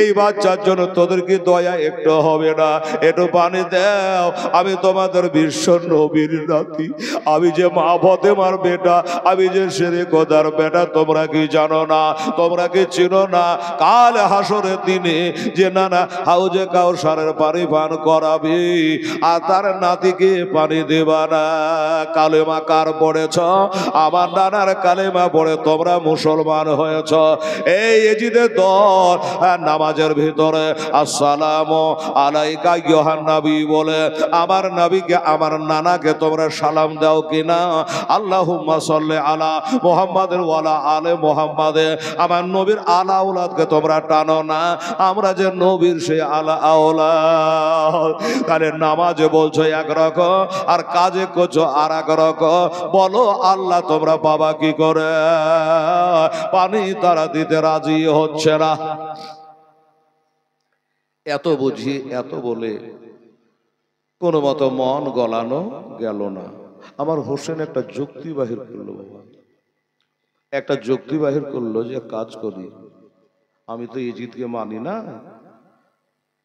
[SPEAKER 1] এই বাচ্চার জন্য তোদের কি দয়া একটু হবে না, একটু পানি দাও, আমি তোমাদের বিশ্ব নবীর নাতি, আমি যে মা ফতেমার বেটা, আমি যে শেরে কোদার বেটা, তোমরা কি জানো না, তোমরা কি চিনো না, কাল হাসরের দিনে যে নানা হাউজে কাউসারের পানি পান করাবি আর তার নাতিকে পানি দেবা না। কালেমা কার পড়েছ? আমার নানার কালেমা পড়ে তোমরা মুসলমান হয়েছ। এই ইজিদের দল নামাজের ভিতরে আসসালামু আলাইকা ইয়ুহান নবী বলে আমার নবীকে, আমার নানাকে তোমরা সালাম দাও কিনা? আল্লাহুম্মা সাল্লি আলা মুহাম্মাদিন ওয়া ওয়ালা আলে মুহাম্মাদে, আমার নবীর আলা আওলাদকে তোমরা টানো না, আমরা যে নবীর সেই আলা আওলাদ। তাহলে নামাজে বলছো একরকম আর কাজে করছো আর এক রকম, বলো আল্লাহ তোমরা পাবা কি করে? পানি তারা দিতে রাজি হচ্ছে না। এত বুঝি এত বলে কোনো মতো মন গলানো গেল না। আমার হোসেন একটা যুক্তি বাহির করলো, বাবা একটা যুক্তি বাহির করলো যে কাজ করি, আমি তো ইজিদকে মানি না,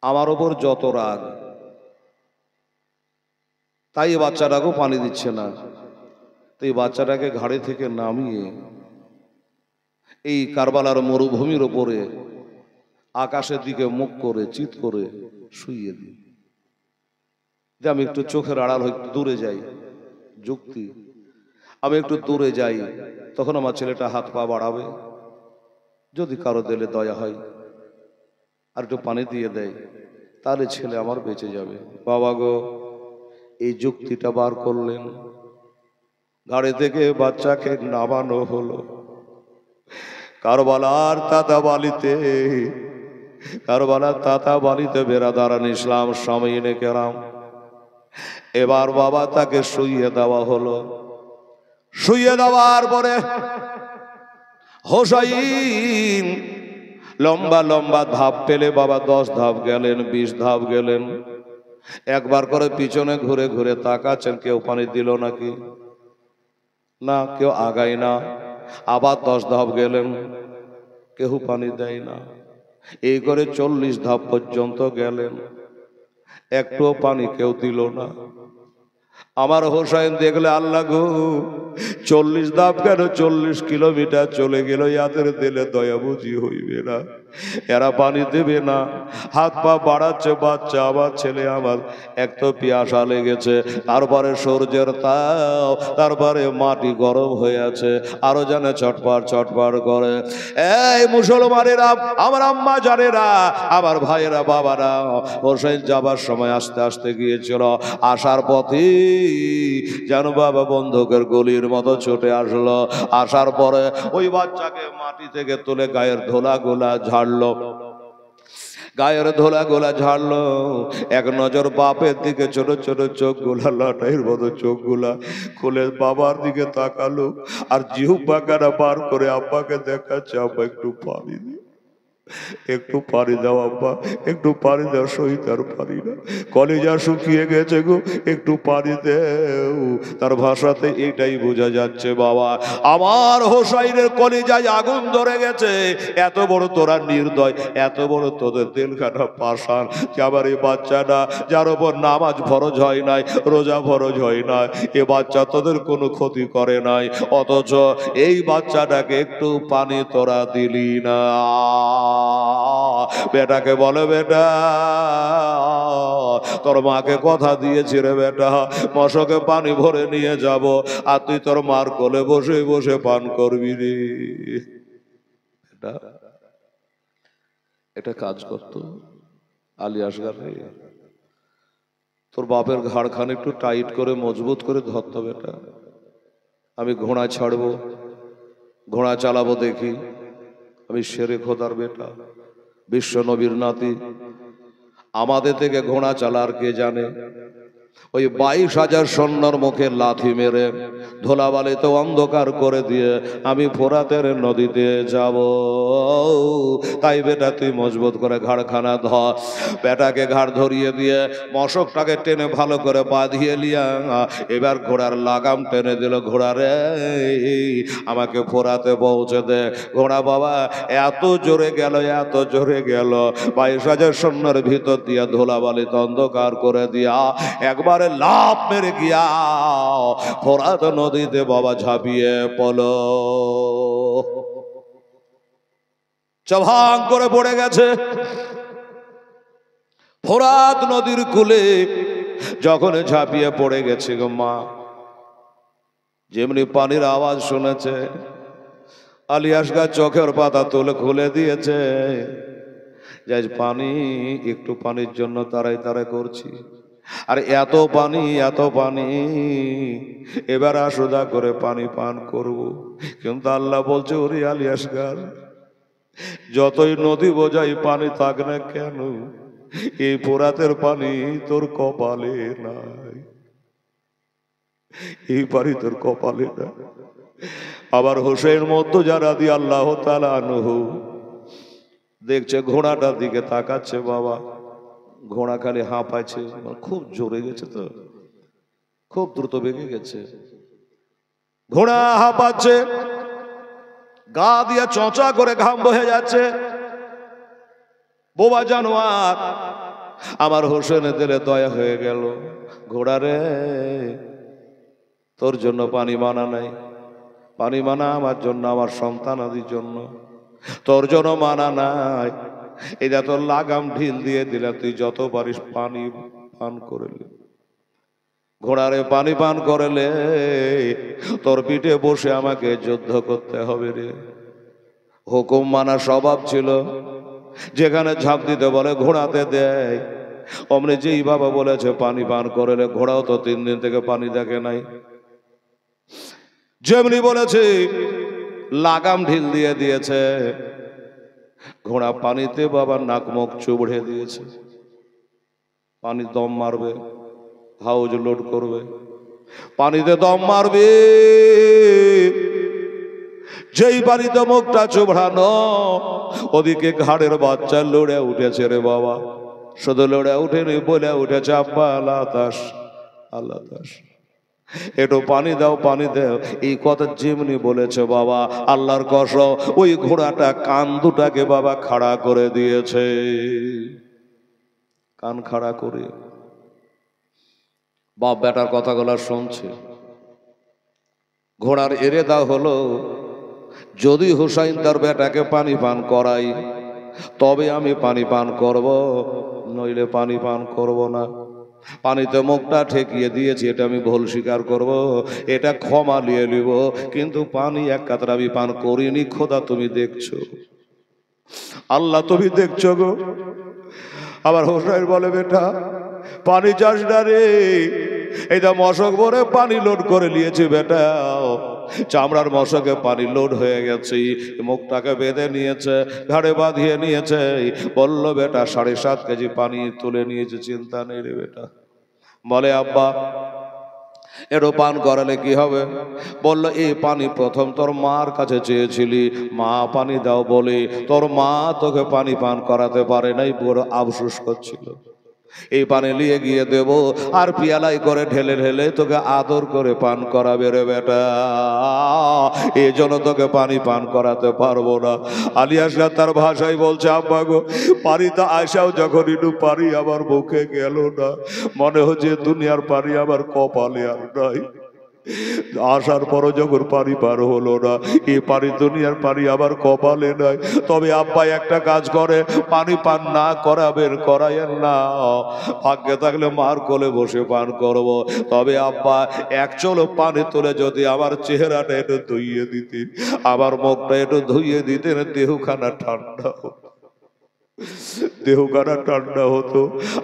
[SPEAKER 1] আমার ওপর যত রাগ, তাই বাচ্চাটাকেও পানি দিচ্ছে না। তো এই বাচ্চাটাকে ঘাড়ে থেকে নামিয়ে এই কারবালার মরুভূমির ওপরে আকাশের দিকে মুখ করে চিৎ করে শুইয়ে দিই, যে আমি একটু চোখের আড়াল হয়ে দূরে যাই। যুক্তি, আমি একটু দূরে যাই, তখন আমার ছেলেটা হাত পা বাড়াবে, যদি কারো দিলে দয়া হয় আর একটু পানি দিয়ে দেয়, তাহলে ছেলে আমার বেঁচে যাবে। বাবা গো, এই যুক্তিটা বার করলেন, গাড়ি থেকে বাচ্চাকে নামানো হলো কারবালার তাতা বালিতে। কারবালার তাতা বালিতে বেরাদারান ইসলাম সাময়িনে কেরাম, এবার বাবা তাকে শুইয়ে দেওয়া হলো। শুইয়ে দেওয়ার পরে হোসাইন লম্বা লম্বা ধাপ পেলে, বাবা 10 ধাপ গেলেন, 20 ধাপ গেলেন, একবার করে পিছনে ঘুরে ঘুরে তাকাচ্ছেন, কেউ পানি দিল নাকি? না, কেউ আগায় না। আবার 10 ধাপ গেলেন, কেউ পানি দেয় না। এই করে 40 ধাপ পর্যন্ত গেলেন, একটুও পানি কেউ দিল না। আমার হোসাইন দেখলে, আল্লাহ গো, 40 ধাপ কেন, 40 কিলোমিটার চলে গেল, ইয়াদের দিলে দয়া বুঝি হইবে না, এরা পানি দেবে না। হাত পা বাড়াচ্ছে বাচ্চা, আমার ছেলে আমার এক তো পিয়াসা লেগেছে, তারপরে সূর্যের তাপ, তারপরে মাটি গরম হয়ে আছে, আরো জানে চটপট চটপট করে। এই মুসলমানেরা, আমার আম্মা জানেরা, আমার ভাইয়েরা, বাবারা, হোসেন যাবার সময় আস্তে আস্তে গিয়েছিল, আসার পথে যেন বাবা বন্ধকের গলির মতো ছুটে আসলো। আসার পরে ওই বাচ্চাকে মাটি থেকে তুলে গায়ের ধোলা গোলা ঝাড়লো, গায়ের ধোলা গোলা ঝাড়লো। এক নজর বাপের দিকে, ছোট ছোট চোখ গুলা, লাটাইয়ের মতো চোখ গুলা খুলে বাবার দিকে তাকালো, আর জিহ্বা কাটা বার করে আব্বাকে দেখাচ্ছে, আব্বা একটু পানি দিও, একটু পানি দাও আব্বা, একটু পানি দাও, সহিত আর পারি না, কলেজা শুকিয়ে গেছে গো, একটু পানি দেও। তার ভাষাতে এটাই বোঝা যাচ্ছে, বাবা আমার হোসাইনের কলেজায় আগুন ধরে গেছে, এত বড় তোরা নির্দয়, এত বড় তোদের তেলখানা পাষাণ, যে আবার এই বাচ্চাটা যার ওপর নামাজ ফরজ হয় নাই, রোজা ফরজ হয় নাই, এ বাচ্চা তোদের কোনো ক্ষতি করে নাই, অথচ এই বাচ্চাটাকে একটু পানি তোরা দিলি না। বেটাকে বলে, বেটা তোর মাকে কথা দিয়েছি রে বেটা, মশকে পানি ভরে নিয়ে যাব, আর তুই তোর মার কোলে বসে বসে পান করবি রে। এটা কাজ করতো আলী আসগার রে, তোর বাপের ঘাড়খানে একটু টাইট করে মজবুত করে ধরতো বেটা। আমি ঘোড়া ছাড়বো, ঘোড়া চালাবো দেখি, আমি শেরে খোদার বেটা, বিশ্ব নবীর নাতি, আমাদের থেকে ঘোড়া চালার কে জানে। ওই 22,000 সৈন্যর মুখে লাথি মেরে ধুলাবালিতে অন্ধকার করে দিয়ে আমি ফোরাতের নদীতে যাব। তাই বেটা তুই মজবুত করে ঘাড়খানা ধর। বেটাকে ঘাড় ধরিয়ে দিয়ে মশকটাকে টেনে ভালো করে বাঁধিয়ে লিয়া এবার ঘোড়ার লাগাম টেনে দিল। ঘোড়া রে, আমাকে ফোরাতে পৌঁছে দে। ঘোড়া বাবা এত জোরে গেল, এত জোরে গেল, 22,000 সৈন্যের ভিতর দিয়া ধুলাবালিতে অন্ধকার করে দিয়া একবারে লাফ মেরে গিয়া ফোরাত নদীতে বাবা ঝাঁপিয়ে পড়লো, চভাং করে পড়ে গেছে ফোরাত নদীর কূলে। যখন ঝাঁপিয়ে পড়ে গেছে গো মা, যেমনি পানির আওয়াজ শুনেছে, আলী আসগার চোখের পাতা তুলে খুলে দিয়েছে, যাই পানি, একটু পানির জন্য তারাই তারাই করছি। আর এত পানি এত পানি, এবার আসোদা করে পানি পান করব। কিন্তু আল্লাহ বলছে, ওরে আলী আসগার, যতই নদী বোঝাই পানি থাক না কেন, এই ফোরাতের পানি তোর কপালে নাই, এই পানি তোর কপালে নাই। আবার হোসেন মর্তুজা রাদিয়াল্লাহু তাআলা আনহু দেখছে ঘোড়াটার দিকে তাকাচ্ছে, বাবা ঘোড়া খালি হাঁপাচ্ছে, খুব জোরে গেছে তো, খুব দ্রুত বেগে গেছে, ঘোড়া হাঁপাচ্ছে, গা দিয়ে চঁচা করে ঘাম বহে যাচ্ছে। বোবা জানোয়ার, আমার হোসেনের দিলে দয়া হয়ে গেল, ঘোড়া রে তোর জন্য পানি মানা নাই, পানি মানা আমার জন্য, আমার সন্তান আদির জন্য, তোর জন্য মানা নাই। এটা তোর লাগাম ঢিল দিয়ে দিলে, তুই যত পারিস পানি পান করলে, ঘোড়ারে পানি পান করলে তোর পিঠে বসে আমাকে যুদ্ধ করতে হবে রে। হুকুম মানা স্বভাব ছিল, যেখানে ঝাঁপ দিতে বলে ঘোড়াতে দেয়, অমনি যেই বাবা বলেছে পানি পান করলে, ঘোড়াও তো 3 দিন থেকে পানি দেখে নাই, যেমনি বলেছে লাগাম ঢিল দিয়ে দিয়েছে, ঘোড়া পানিতে বাবা নাক মুখ চুবড়ে দিয়েছে, পানি দম মারবে, হাউজ লোড করবে, পানিতে দম মারবে, যেই পানিতে মুখটা চুবড়ানো, ওদিকে ঘাড়ের বাচ্চা লড়ে উঠেছে রে বাবা, শুধু লড়ে উঠেনি, বলে উঠেছে আব্বা আল্লাহ তাস, আল্লাহ তাস, একটু পানি দাও পানি দাও। এই কথা যেমনি বলেছে বাবা, আল্লাহর কসম ওই ঘোড়াটা কান দুটাকে বাবা খাড়া করে দিয়েছে, কান খাড়া করে বাপ বেটার কথাগুলো শুনছে। ঘোড়ার এরেদা হলো, যদি হুসাইন তার বেটাকে পানি পান করাই তবে আমি পানি পান করব, নইলে পানি পান করব না। পানিতে মুখটা ঠেকিয়ে দিয়েছি, এটা আমি ভুল স্বীকার করব, এটা ক্ষমা নিয়ে নিব, কিন্তু পানি এক কাতরা আমি পান করিনি। খোদা তুমি দেখছো, আল্লাহ তুমি দেখছো গো। আবার হোসেন বলে, বেটা পানি চাস না রে, এইটা মশক ভরে পানি লোড করে নিয়েছি বেটা, চামড়ার মশকে পানি লোড হয়ে গেছে, মুখটাকে বেঁধে নিয়েছে, ঘাড়ে বাঁধিয়ে নিয়েছে, বলল বেটা 7.5 কেজি পানি তুলে নিয়েছে, চিন্তা নেই রে বেটা। বলে আব্বা এরও পান করালে কি হবে? বলল এই পানি প্রথম তোর মার কাছে চেয়েছিলি, মা পানি দাও বলে, তোর মা তোকে পানি পান করাতে পারে নাই, বড় আফসোস করছিল। এই পানি নিয়ে গিয়ে দেব, আর পিয়ালাই করে ঢেলে ঢেলে তোকে আদর করে পান করাবে রে বেটা, এই জন্য তোকে পানি পান করাতে পারবো না। আলী আসলাম তার ভাষায় বলছে, আব্বা গো পানিতে আসাও যখন একটু পানি আমার মুখে গেল না, মনে হচ্ছে দুনিয়ার পানি আমার কপালে আর নাই। আসার পরও যখন পানি পার হলো না, এই পানি দুনিয়ার পানি আবার কপালে নাই। তবে আব্বা একটা কাজ করে, পানি পান না করাবেন, করাইয়েন না, ভাগ্যে থাকলে মার কোলে বসে পান করব। তবে আব্বা এক চলো পানি তুলে যদি আমার চেহারাটা একটু ধুইয়ে দিতেন, আমার মুখটা একটু ধুইয়ে দিতেন, দেহখানা ঠান্ডা হতো, দেহখানা ঠান্ডা হতো।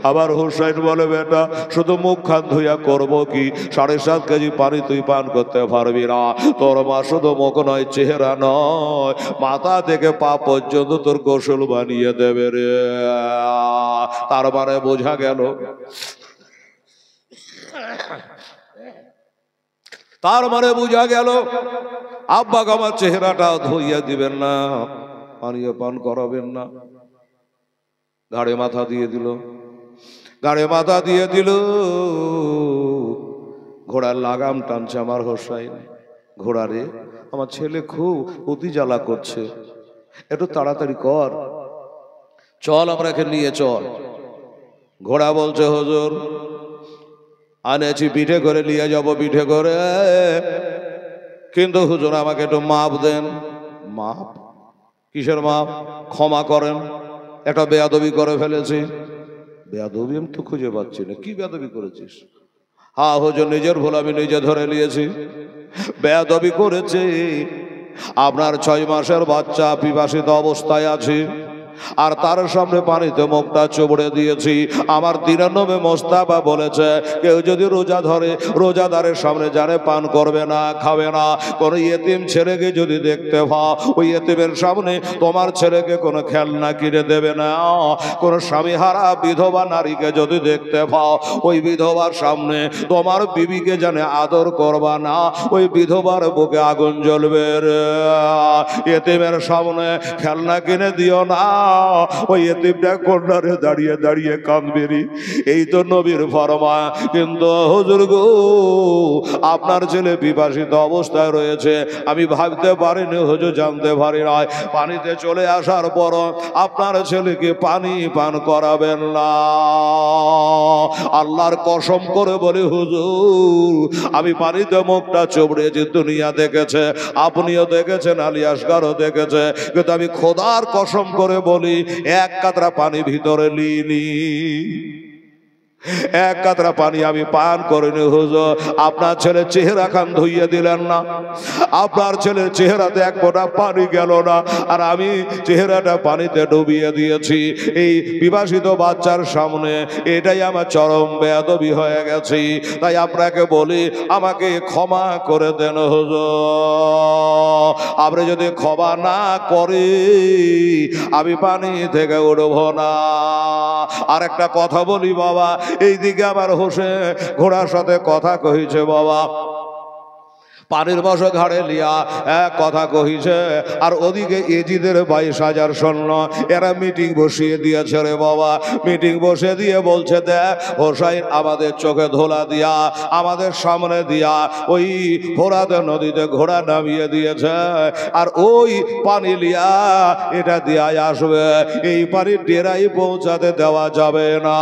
[SPEAKER 1] আবার হোসেন বলে, বেটা শুধু মুখ খান ধুইয়া করবো কি, 7.5 কেজি পানি তুই পান করতে পারবি না। তোর মা শুধু মুখ নয়, চেহারা নয়, মাথা থেকে পা পর্যন্ত তোর গোসল বানিয়ে দেবে রে। তার মানে বোঝা গেল, তার মানে বোঝা গেল আব্বাকে আমার চেহারাটা ধুইয়া দিবেন না, পানীয় পান করাবেন না। ঘাড়ে মাথা দিয়ে দিল, ঘাড়ে মাথা দিয়ে দিল, ঘোড়ার লাগাম টানছে আমার হোসাইন। ঘোড়ারে আমার ছেলে খুব অতি জ্বালা করছে, একটু তাড়াতাড়ি কর, চল আমরা এখানে নিয়ে চল। ঘোড়া বলছে, হুজুর আনেছি পিঠে করে নিয়ে যাব, পিঠে করে, কিন্তু হুজুর আমাকে একটু মাপ দেন। মাপ? কিসের মাপ? ক্ষমা করেন, একটা বেয়াদবি করে ফেলেছি। বেয়াদবি আমি তো খুঁজে পাচ্ছি না, কি বেয়াদবি করেছিস? হ্যাঁ হুজুর নিজের ভুল আমি নিজে ধরে নিয়েছি, বেয়াদবি করেছি। আপনার 6 মাসের বাচ্চা পিপাসিত অবস্থায় আছে, আর তার সামনে পানিতে মুখটা চুবড়ে দিয়েছি। আমার দিনের নবী মোস্তাফা বলেছে, কেউ যদি রোজা ধরে রোজাদারের সামনে জানে পান করবে না, খাবে না। কোন ইয়েতিম ছেলেকে যদি দেখতে পাও, ওই ইয়েতিমের সামনে তোমার ছেলেকে কোনো খেলনা কিনে দেবে না। কোন স্বামীহারা বিধবা নারীকে যদি দেখতে পাও, ওই বিধবার সামনে তোমার বিবিকে জানে আদর করবা না, ওই বিধবার বুকে আগুন জ্বলবে। ইয়েতিমের সামনে খেলনা কিনে দিও না, ওই ইয়েতিমটা কর্নারে দাঁড়িয়ে দাঁড়িয়ে কাঁদবেরি। এই তো নবীর ফরমান। কিন্তু হুজুর গো, আপনার ছেলে বিভাসিত অবস্থায় রয়েছে, আমি ভাবতে পারিনি হুজুর, জানতে পারি না। পানিতে চলে আসার পর আপনার ছেলেকে পানি পান করাবেন না। আল্লাহর কসম করে বলি হুজুর, আমি পানিতে মুখটা চুবড়েছি, দুনিয়া দেখেছে, আপনিও দেখেছেন, আলী আসগরও দেখেছে, কিন্তু আমি খোদার কসম করে বলি এক কাতরা পানি ভিতরে লিনি, এক কাতরা পানি আমি পান করিনি হুজুর। আপনার ছেলের চেহারা খান ধুইয়ে দিলেন না, আপনার ছেলের চেহারাতে এক ফোঁটা পানি গেল না, আর আমি চেহারাটা পানিতে ডুবিয়ে দিয়েছি এই বিবাসিত বাচ্চার সামনে। এটাই আমার চরম বেয়াদবি হয়ে গেছি। তাই আপনাকে বলি, আমাকে ক্ষমা করে দেন হুজুর। আপনি যদি ক্ষমা না করে আমি পানি থেকে উঠব না। আর একটা কথা বলি বাবা, এইদিকে আমার হোসেন ঘোড়ার সাথে কথা কহিছে বাবা, পানির বসে ঘাড়ে লিয়া এক কথা কহিছে, আর ওদিকে এজিদের 22,000 সৈন্য এরা মিটিং বসিয়ে দিয়েছে রে বাবা। মিটিং বসে দিয়ে বলছে, দেখ হোসাইন আমাদের চোখে ধোলা দিয়া, আমাদের সামনে দিয়া ওই ফোরাতে নদীতে ঘোড়া নামিয়ে দিয়েছে, আর ওই পানি লিয়া এটা দিয়া আসবে, এই পানির ডেরাই পৌঁছাতে দেওয়া যাবে না,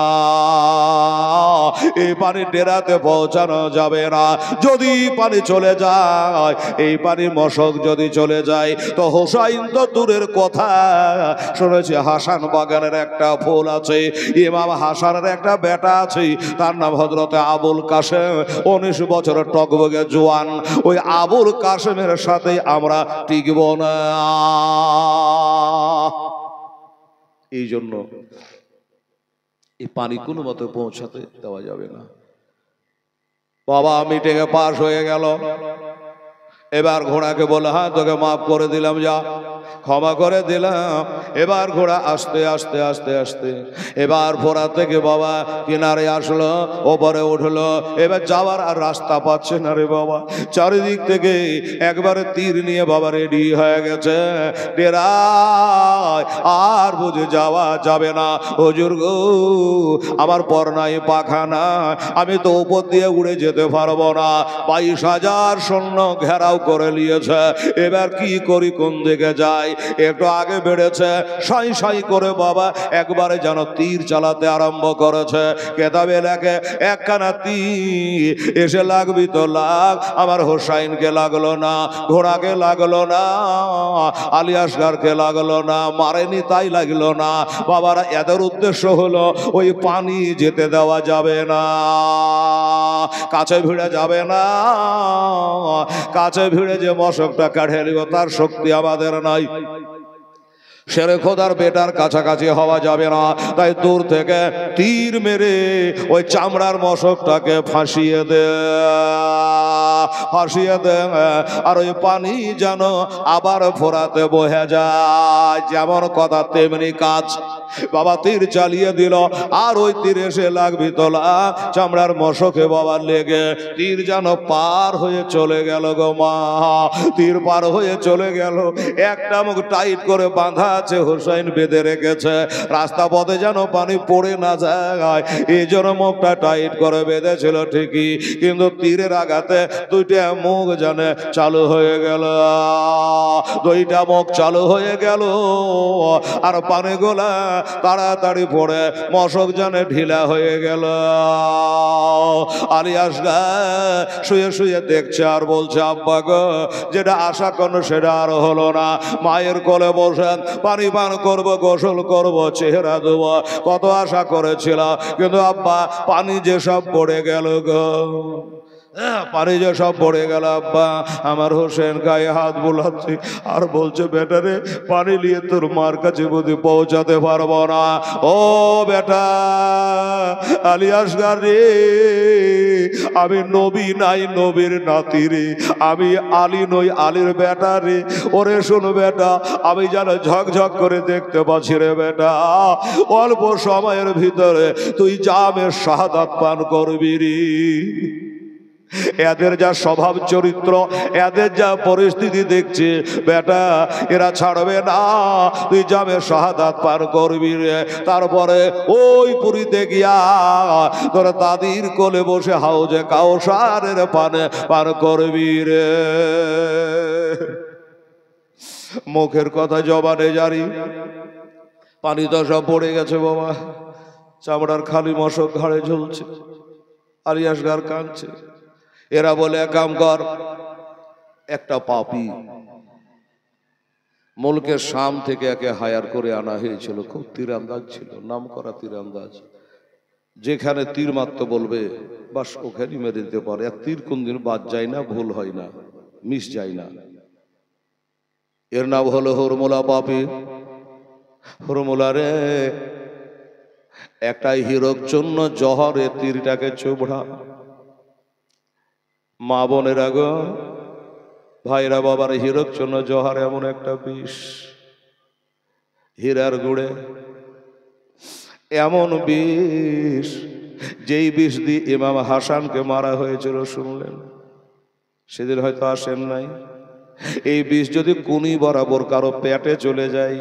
[SPEAKER 1] এই পানির ডেরাতে পৌঁছানো যাবে না। যদি পানি চলে যায়, এই পানি মশক যদি চলে যায়, তো হোসাইন তো দূরের কথা, শুনেছি হাসান বাগানের একটা ফুল আছে, ইমাম হাসানের একটা বেটা আছে, তার নাম হযরতে আবুল কাসেম, 19 বছরের টকবগে জোয়ান। ওই আবুল কাসেমের সাথে আমরা টিকব না। এই জন্য এই পানি কোনো মতে পৌঁছাতে দেওয়া যাবে না। বাবা মিটিংয়ে পাশ হয়ে গেল। এবার ঘোড়াকে বলে, হ্যাঁ তোকে মাফ করে দিলাম, যা ক্ষমা করে দিলাম। এবার ঘোড়া আস্তে আস্তে আস্তে আস্তে এবার ফোরা থেকে বাবা কিনারে আসলো, ওপরে উঠলো। এবার যাওয়ার আর রাস্তা পাচ্ছে না রে বাবা, চারিদিক থেকে একবারে তীর নিয়ে বাবা রেডি হয়ে গেছে ডেরায়, আর বুঝে যাওয়া যাবে না। হুজুর গো, আমার পর নাই পাখা না, আমি তো উপর দিয়ে উড়ে যেতে পারবো না। 22,000 সৈন্য ঘেরাও করে নিয়েছে। এবার কি করি, কোন দিকে যাই? একটু আগে বেড়েছে, সাই সাই করে বাবা একবারে যেন তীর চালাতে আরম্ভ করেছে। কেতাবে লেখে একখানা তীর এসে লাগবি তো লাগ, আমার হোসাইনকে লাগলো না, ঘোড়াকে লাগলো না, আলী আসগরকে লাগলো না, মারেনি তাই লাগলো না। বাবারা এদের উদ্দেশ্য হলো ওই পানি যেতে দেওয়া যাবে না, কাছে ভিড়ে যাবে না, কাছে ভিড়ে যে মশকটা কাঢ়ে নিব তার শক্তি আমাদের নাই। শেরে খোদার বেটার কাছাকাছি হওয়া যাবে না, তাই দূর থেকে তীর মেরে ওই চামড়ার মশকটাকে ফাঁসিয়ে দে, ফাঁসিয়ে দে। আর ওই পানি যেন আবার ফোরাতে বহে যায়, যেমন কথা তেমনি কাজ। বাবা তীর চালিয়ে দিল, আর ওই তীর এসে লাগবি তোলা চামড়ার মশকে বাবা লেগে তীর যেন পার হয়ে চলে গেল গো মা, তীর পার হয়ে চলে গেল। একটা মুখ টাইট করে বাঁধা আছে, হোসাইন বেঁধে রেখেছে, রাস্তা পথে যেন পানি পড়ে না যায়, এই জন্য মুখটা টাইট করে বেঁধেছিল ঠিকই, কিন্তু তীরের আঘাতে দুইটা মুখ জানে চালু হয়ে গেল, দুইটা মুখ চালু হয়ে গেল। আর পানি গোলা তাড়াতাড়ি পড়ে মশক জানে ঢিলা হয়ে গেল। আলী আসগর শুয়ে শুয়ে দেখছে আর বলছে, আব্বা গো, যেটা আশা করলো সেটা আর হলো না। মায়ের কোলে বসে পানি পান করবো, গোসল করবো, চেহারা দেবো, কত আশা করেছিলাম, কিন্তু আব্বা পানি যেসব পড়ে গেল গো। পানি যে সব পড়ে গেল। আব্বা আমার হোসেন গায়ে হাত বোলাচ্ছে আর বলছে, বেটারে পানি নিয়ে তোর মার কাছে বুঝি পৌঁছাতে পারবো না। ও বেটা আলী আসগার রে, আমি নবী নাই নবীর নাতি রে, আমি আলী নই আলীর বেটা রে। ওরে শোনো বেটা, আমি যেন ঝকঝক করে দেখতে পাচ্ছি রে বেটা, অল্প সময়ের ভিতরে তুই জামে শাহাদাত পান করবি রে। এদের যা স্বভাব চরিত্র, এদের যা পরিস্থিতি দেখছে বেটা, এরা ছাড়বে না, তুই জামে শাহাদাত পার করবি রে। তারপরে ওই পুরীতে গিয়া তোর দাদির কোলে বসে হাউজে কাউসারের পানে পার করবি রে। মুখের কথা জবানে জারি, পানি তো সব পড়ে গেছে বাবা, চামড়ার খালি মশক ঘাড়ে ঝুলছে, আলী আসগার কাঁদছে। এরা বলে এক কাম কর, একটা পাপী মুলকের শাম থেকে একে হায়ার করে আনা হয়েছিল, খুব তীরন্দাজ ছিল, নাম করা তীরন্দাজ, যেখানে তীর মারতে বলবে বাস ওখানে মেরে দিতে পারে, আর তীর কোনদিন বাদ যায় না, ভুল হয় না, মিস যায় না। এর নাম হলো হরমুলা পাপী। হরমুলা রে, একটা হীরক জন্য জহরে তীরটাকে চোবড়া। মা বোনেরা গো, ভাইরা বাবার, হীরক জন্য জহর এমন একটা বিষ, হীরার গুড়ে এমন বিষ, যেই বিষ দিয়ে ইমাম হাসানকে মারা হয়েছিল শুনলেন? সেদিন হয়তো আসেন নাই। এই বিষ যদি কুনি বরাবর কারো পেটে চলে যায়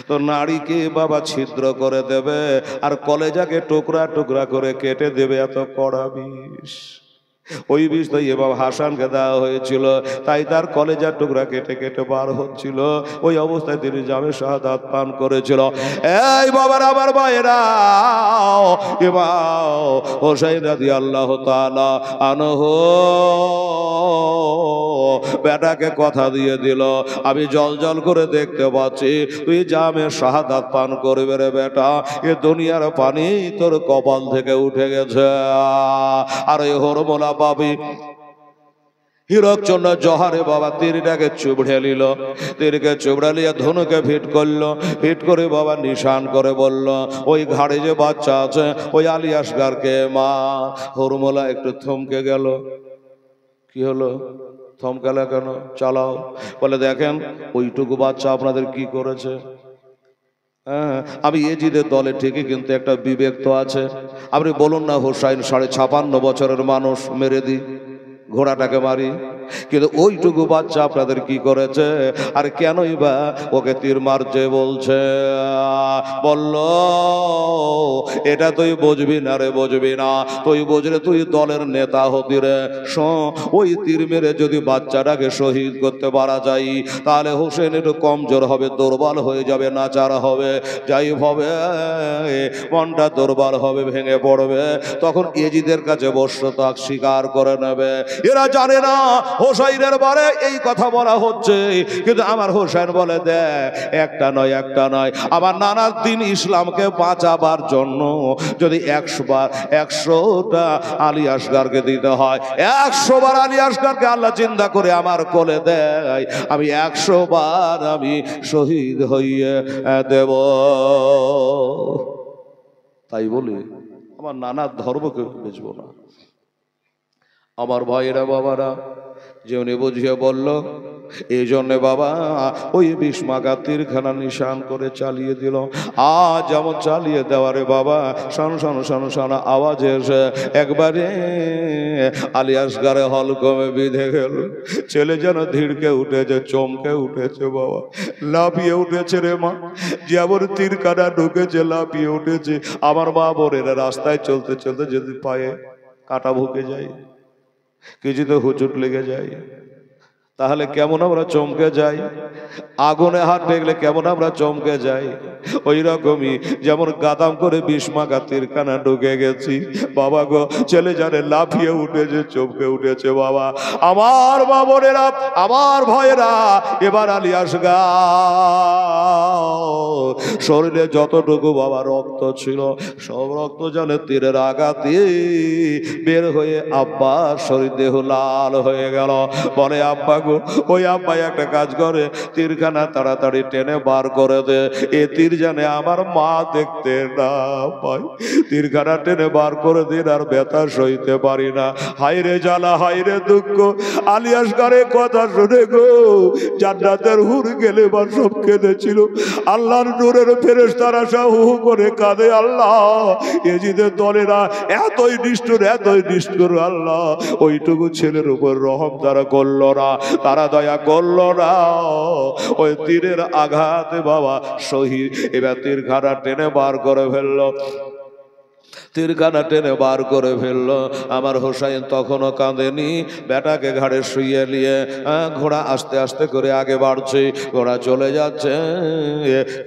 [SPEAKER 1] তো নারীকে বাবা ছিদ্র করে দেবে আর কলেজাকে টুকরা টুকরা করে কেটে দেবে, এত কড়া বিষ। ওই বিষ তো ইমাম হাসানকে দেওয়া হয়েছিল, তাই তার কলেজার টুকরা কেটে কেটে বার হচ্ছিল। ওই অবস্থায় তিনি জামে শাহাদাত পান করেছিল। এই বাবার আমার ভাইয়েরা, ইমাম হোসেন রাদিয়াল্লাহু তাআলা আনহু বেটাকে কথা দিয়ে দিল, আমি জল জল করে দেখতে পাচ্ছি তুই জামে শাহাদাত পান করবে রে বেটা, এ দুনিয়ার পানি তোর কপাল থেকে উঠে গেছে। আর এই হরমোলা পাবি হীরক জন্য জহারে বাবা তীরটাকে চুবড়ে নিল, তীরকে চুবড়ে নিয়ে ধনুকে ফিট করলো, ফিট করে বাবা নিশান করে বলল, ওই ঘাড়ে যে বাচ্চা আছে ওই আলী আসগারকে মা। হরমোলা একটু থমকে গেল। কি হলো? থমকালা কেন? চালাও। বলে দেখেন ওইটুকু বাচ্চা আপনাদের কি করেছে? হ্যাঁ, আমি এজিদের দলে ঠিকই, কিন্তু একটা বিবেক তো আছে। আপনি বলুন না হোসাইন 56.5 বছরের মানুষ, মেরে দিই, ঘোড়াটাকে মারি, কিন্তু ওইটুকু বাচ্চা আপনাদের কি করেছে? আর কেনই বা ওকে তীর মারছে বলছে? বলল এটা তুই বুঝবি না রে, বুঝবি না, তুই বুঝলে তুই দলের নেতা হতি রে। ওই তীর মেরে যদি বাচ্চাটাকে শহীদ করতে পারা যায় তাহলে হোসেন একটু কমজোর হবে, দুর্বল হয়ে যাবে, নাচার হবে, যাই হবে মনটা দুর্বল হবে, ভেঙে পড়বে, তখন এজিদের কাছে বশ্যতা স্বীকার করে নেবে। এরা জানে না হোসাইনের বারে এই কথা বলা হচ্ছে, কিন্তু আমার হোসেন বলে দে একটা নয়, একটা নয়, আমার নানার দিন ইসলামকে বাঁচাবার জন্য যদি 100 বার 100টা আলী আসগারকে দিতে হয়, 100 বার আলী আসগারকে আল্লাহ চিন্তা করে আমার কোলে দেয়, আমি 100 বার আমি শহীদ হইয়ে দেব। তাই বলি আমার নানার ধর্মকে বেচবো না। আমার ভাইয়েরা বাবারা, যে উনি বুঝিয়ে বলল, এই জন্য বাবা ওই বিষ্মাকা তীরখানা নিশান করে চালিয়ে দিল। আজ যেমন চালিয়ে দেওয়ারে বাবা শন শন শন শন আওয়াজে এসে একবারে আলী আসগারে হলকমে বিঁধে গেল। ছেলে যেন ধীরকে উঠেছে, চমকে উঠেছে বাবা, লাফিয়ে উঠেছে রে মা, যেমন তীরখানা ঢুকেছে লাফিয়ে উঠেছে। আমার মা বোনেরা রাস্তায় চলতে চলতে যদি পায়ে কাটা ভুকে যায়, কিছুতে হুচুট লেগে যায়, তাহলে কেমন আমরা চমকে যাই? আগুনে হাত দেখলে কেমন আমরা চমকে যাই? ওই রকমই যেমন গাদাম করে বিষ্মাকা তীরখানা ঢুকে গেছি বাবা গো, ছেলে জানে লাফিয়ে উঠেছে, চমকে উঠেছে বাবা। আমার বাবনেরা, আমার ভয়েরা, এবার আলী আসগার শরীরে যতটুকু বাবা রক্ত ছিল সব রক্ত যেন তীরের আঘাতে বের হয়ে আব্বার শরীর দেহ লাল হয়ে গেল। বলে আব্বা গো, ওই আব্বা একটা কাজ করে, তীরখানা তাড়াতাড়ি টেনে বার করে দে, এ তীর জানে আমার মা দেখতে না পায়। তীরখানা টেনে বার করে দিন, আর ব্যথা সইতে পারি না। হাইরে জ্বালা, হাইরে দুঃখ। আলী আসগরের কথা শুনে গো জান্নাতের হুর গেলে বা সব কেঁদেছিল। আল্লাহর নূরের ফেরেশতারা সব হু হু করে কাঁদে। আল্লাহ এজিদের দলেরা এতই নিষ্ঠুর, এতই নিষ্ঠুর আল্লাহ, ওইটুকু ছেলের উপর রহম তারা করল না, তারা দয়া করল না। ওই তীরের আঘাতে বাবা শহীদ। এবার তীরখানা টেনে বার করে ফেললো, তীরখানা টেনে বার করে ফেললো। আমার হোসাইন তখনও কাঁদেনি, বেটাকে ঘাড়ে শুইয়ে নিয়ে ঘোড়া আস্তে আস্তে করে আগে বাড়ছে। ঘোড়া চলে যাচ্ছে,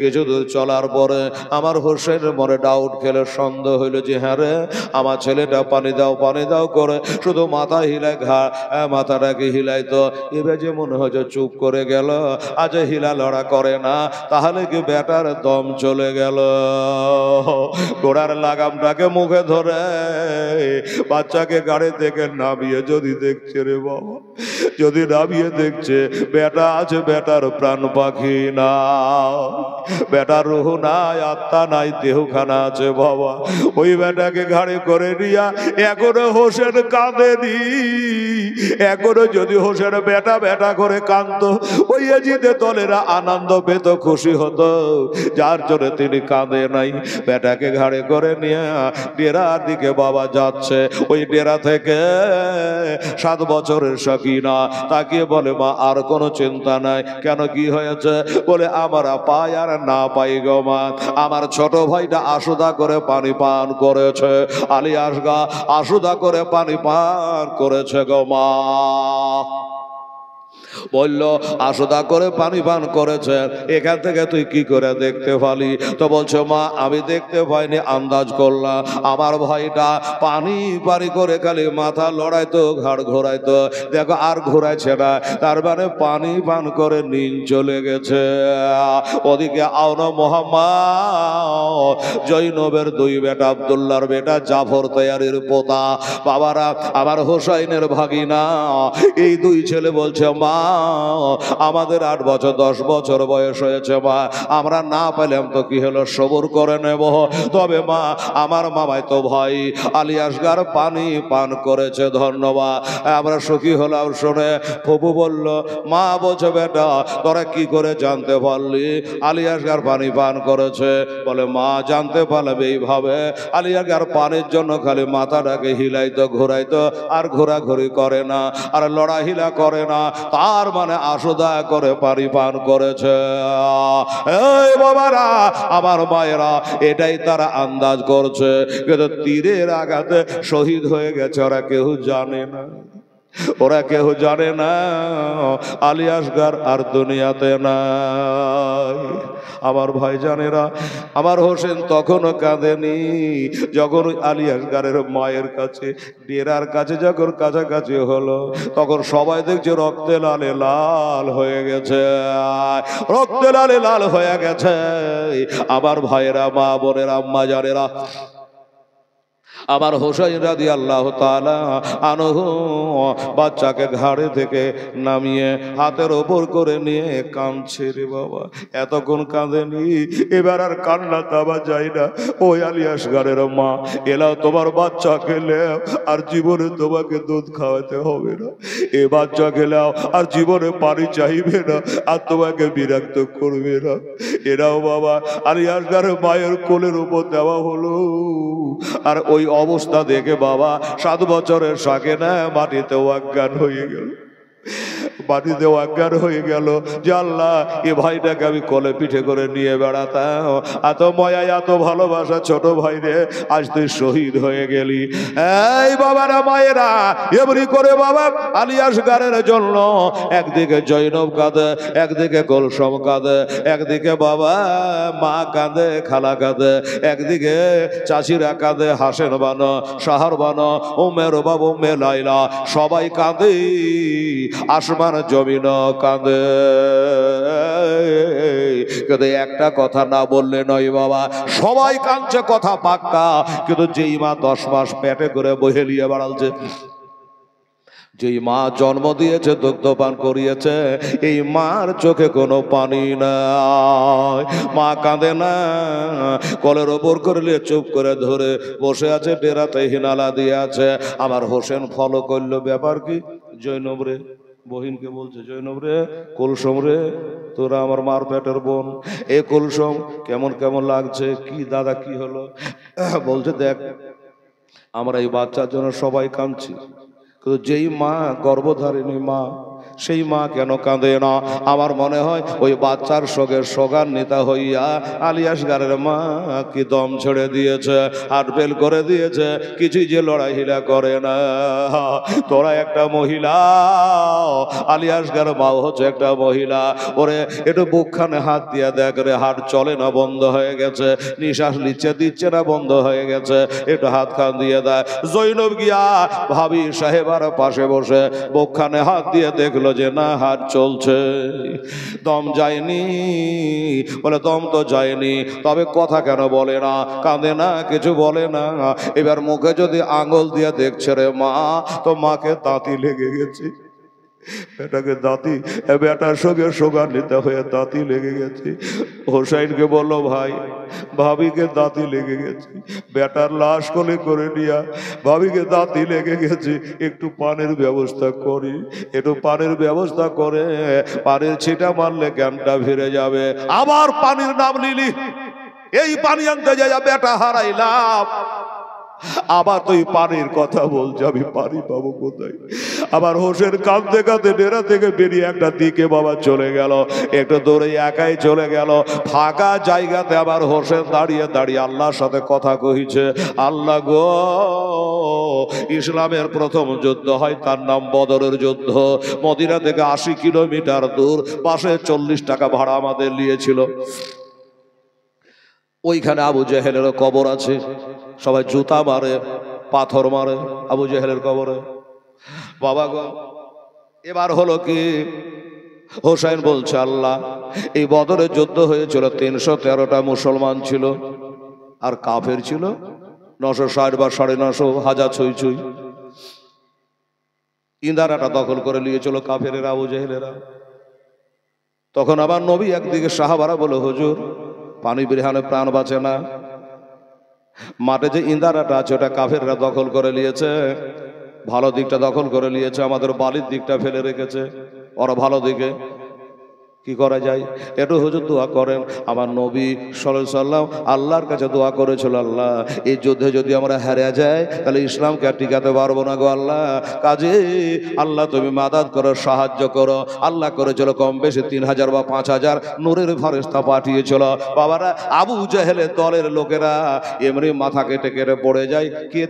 [SPEAKER 1] কিছু দূর চলার পরে আমার হোসেনের মনে ডাউট খেলে, সন্দেহ হইল যে হ্যাঁ রে আমার ছেলেটা পানি দাও পানি দাও করে শুধু মাথা হিলায়, মাথাটাকে হিলাইতো। এবার যে মনে হয় যে চুপ করে গেল, আজ হিলা লড়া করে না, তাহলে কি বেটার দম চলে গেল। ঘোড়ার লাগামটাকে মুখে ধরে বাচ্চাকে গাড়ি থেকে নামিয়ে যদি দেখছে রে বাবা, যদি নামিয়ে দেখছে বেটা আছে, বেটার প্রাণ পাখি না, বেটার রুহ নাই, আত্মা নাই, দেহখানা আছে বাবা। ওই বেটাকে গাড়ি করে নিয়া এখনো হোসেন কাঁদেনি। এখনো যদি হোসেন বেটা বেটা করে কাঁদত, ওই এজিদে দলেরা আনন্দ পেত, খুশি হতো, যার জন্য তিনি কাঁদে নাই। বেটাকে ঘাড়ে করে নিয়ে ডেরার দিকে বাবা যাচ্ছে। ওই ডেরা থেকে 7 বছরের সকিনা তাকিয়ে বলে মা আর কোনো চিন্তা নাই। কেন, কি হয়েছে? বলে আমরা পাই আর না পাই গো মা, আমার ছোট ভাইটা আশুদা করে পানি পান করেছে, আলী আসগা আশুদা করে পানি পান করেছে গো মা। বলল আশুদা করে পানি পান করেছে, এখান থেকে তুই কি করে দেখতে পালি? তো বলছো মা আমি দেখতে পাইনি, আন্দাজ করলাম আমার ভাইটা পানি পানি করে খালি মাথা লড়াইতো, ঘাড় ঘোরাইতো, দেখো আর ঘোরাইছে না, তার মানে পানি পান করে নিন চলে গেছে। ওদিকে আওনা মোহাম্মদ জৈনবের 2 বেটা, আব্দুল্লাহর বেটা জাফর তৈয়ারির পোতা, বাবারা আমার হোসাইনের ভাগিনা, এই 2 ছেলে বলছে মা আমাদের 8 বছর 10 বছর বয়স হয়েছে মা, আমরা না পেলাম তো কি হলো, সবুর করে নেব। তবে মা আমার মামাই তো ভাই আলী আসগর পানি পান করেছে, ধন্যবাদ। আমরা সুখী হলাম শুনে। ফুপু বলল মা বলছে বেটা তোরা কি করে জানতে পারলি আলী আসগর পানি পান করেছে? বলে মা জানতে পারলাম এইভাবে, আলী আসগর পানির জন্য খালি মাথাটাকে হিলাইতো, ঘোরাইতো, আর ঘোরাঘুরি করে না, আর লড়াহিলা করে না, তার মানে আশুদা করে পানি পান করেছে। এই বাবারা আমার মায়েরা এটাই তারা আন্দাজ করছে, কিন্তু তীরের আঘাতে শহীদ হয়ে গেছে ওরা কেউ জানে না, ওরা কেউ জানে না আলী আসগর আর দুনিয়াতে নাই। আমার ভাইজানেরা, আমার হোসেন তখনও কাঁদেনি। যখন আলী আসগরের মায়ের কাছে ডেরার কাছে যখন কাছাকাছি হলো, তখন সবাই দেখছে রক্তে লালে লাল হয়ে গেছে, রক্তে লালে লাল হয়ে গেছে। আমার ভাইয়েরা, মা বোনেরা, আম্মা জানেরা, আমার হোসাইন রাদিয়াল্লাহু তাআলা আনহু বাচ্চাকে ঘাড়ে থেকে নামিয়ে হাতের ওপর করে নিয়ে কাঁদছে রে বাবা, এতক্ষণ কাঁদেনি, এবার আর কান্না তাবা যায় না। ওই আলী আসগরের মা এলাও তোমার বাচ্চা খেলেও আর জীবনে তোমাকে দুধ খাওয়াতে হবে না, এ বাচ্চা খেলেও আর জীবনে পানি চাইবে না, আর তোমাকে বিরক্ত করবে না। এরাও বাবা আলী আসগরের মায়ের কোলের উপর দেওয়া হলো। আর ওই অবস্থা দেখে বাবা 7 বছরের সাকেনা মাটিতে অজ্ঞান হয়ে গেল, মাটিতে অজ্ঞান হয়ে গেল। যে আল্লাহ এ ভাইটাকে আমি কোলে পিঠে করে নিয়ে বেড়াতাম, এত মায়া এত ভালোবাসা ছোট ভাই রে, আজ তুই শহীদ হয়ে গেলি। এই বাবারা মায়েরা এমনি করে বাবা আলী আসগরের জন্য একদিকে জৈনব কাঁদে, একদিকে কুলসুম কাঁদে, একদিকে বাবা মা কাঁদে, খালা কাঁদে, একদিকে চাচিরা কাঁদে, হাসেন বানো, শাহর বানো, উম্মে রুবাব, উম্মে লাইলা, সবাই কাঁদে। আসমা আসমান জমিন কাঁদে। কিন্তু একটা কথা না বললে নয় বাবা, সবাই কাঁদছে কথা পাক্কা, কিন্তু যেই মা 10 মাস পেটে করে বহে নিয়ে বাড়ালছে, যেই মা জন্ম দিয়েছে, দুগ্ধপান করিয়েছে, এই মার চোখে কোনো পানি নাই। মা কাঁদে না, কলের ওপর করলে চুপ করে ধরে বসে আছে, ডেরাতে হিনালা দিয়ে আছে। আমার হোসেন ফলো করলো, ব্যাপার কি? জৈনব রে, বহিনকে বলছে, জৈনব রে, কুলসুম রে, তোরা আমার মার পেটের বোন। এ কুলসুম, কেমন কেমন লাগছে? কি দাদা, কি হলো? বলছে, দেখ, আমরা এই বাচ্চার জন্য সবাই কাঁদছি, কিন্তু যেই মা গর্ভধারিণী মা, সেই মা কেন কাঁদে না? আমার মনে হয় ওই বাচ্চার সঙ্গে সোগান্বিতা হইয়া আলিয়াসগারের মা কি দম ছেড়ে দিয়েছে, হাটফেল করে দিয়েছে, কিছুই যে লড়াইহিলা করে না। তোরা একটা মহিলা, আলিয়াসগার মাও হচ্ছে একটা মহিলা। ওরে একটু বুকখানে হাত দিয়ে দেখ রে, হাট চলে না, বন্ধ হয়ে গেছে, নিঃশ্বাস নিচ্ছে দিচ্ছে না, বন্ধ হয়ে গেছে, একটু হাত খান দিয়ে দেয়। জৈনব গিয়া ভাবি সাহেবার পাশে বসে বুকখানে হাত দিয়ে দেখলো যে না, হাত চলছে, দম যায়নি। বলে, দম তো যায়নি, তবে কথা কেন বলে না, কাঁদে না, কিছু বলে না। এবার মুখে যদি আঙুল দিয়ে দেখছে রে মা, তো মাকে দাঁতি লেগে গেছে, বেটাকে দাঁতি, বেটার সঙ্গে সোগান্বিত হয়ে দাঁতি লেগে গেছে। হোসাইনকে বললো, ভাই, ভাবিকে দাঁতি লেগে গেছে, বেটার লাশ কোলে করে নিয়া ভাবিকে দাঁতি লেগে গেছে, একটু পানির ব্যবস্থা করি, একটু পানির ব্যবস্থা করে, পানির ছিটা মারলে জ্ঞানটা ফিরে যাবে। আবার পানির নাম নিলি, এই পানি আনতে যা বেটা হারাইলাম, আবার তুই পানির কথা বলছে, আমি পানি পাবো কোথায়? আবার হোসেন কাঁদতে কাঁদতে ডেরা থেকে বেরিয়ে একটা দিকে বাবা চলে গেল, একটু দূরে একাই চলে গেল, ফাঁকা জায়গাতে আবার হোসেন দাঁড়িয়ে দাঁড়িয়ে আল্লাহর সাথে কথা কহিছে, আল্লাহ গো, ইসলামের প্রথম যুদ্ধ হয়, তার নাম বদরের যুদ্ধ। মদিনা থেকে 80 কিলোমিটার দূর, পাশে 40 টাকা ভাড়া আমাদের নিয়েছিল। ওইখানে আবু জেহেলের কবর আছে, সবাই জুতা মারে, পাথর মারে আবু জেহেলের কবরে। বাবা গো, এবার হলো কি, হোসাইন বলছে, আল্লাহ, এই বদরের যুদ্ধ হয়েছিল, 313টা মুসলমান ছিল, আর কাফের ছিল 960 বা 950 হাজার ছুঁই ছুঁই। ইন্দারাটা দখল করে নিয়েছিল কাফেরেরা, আবু জেহেলেরা। তখন আবার নবী একদিকে, সাহাবারা বলে, হুজুর, পানি বিরহানে প্রাণ বাঁচে না, মাঠে যে ইন্দারাটা আছে ওটা কাফেররা দখল করে নিয়েছে, ভালো দিকটা দখল করে নিয়েছে, আমাদের বালির দিকটা ফেলে রেখেছে, ওরা ভালো দিকে। কি করা যায়? একটু হুজুর দোয়া করেন। আমার নবী সাল্লাল্লাহু আলাইহি সাল্লাম আল্লাহর কাছে দোয়া করেছিল, আল্লাহ, এই যুদ্ধে যদি আমরা হেরে যাই, তাহলে ইসলামকে আর টিকাতে পারবো না গো আল্লাহ, কাজে আল্লাহ তুমি মাদাদ করো, সাহায্য করো। আল্লাহ করেছিল কম বেশি 3000 বা 5000 নূরের ফেরেশতা পাঠিয়েছিল। বাবারা, আবু জেহেলের দলের লোকেরা এমনি মাথা কেটে কেটে পড়ে যায়, কে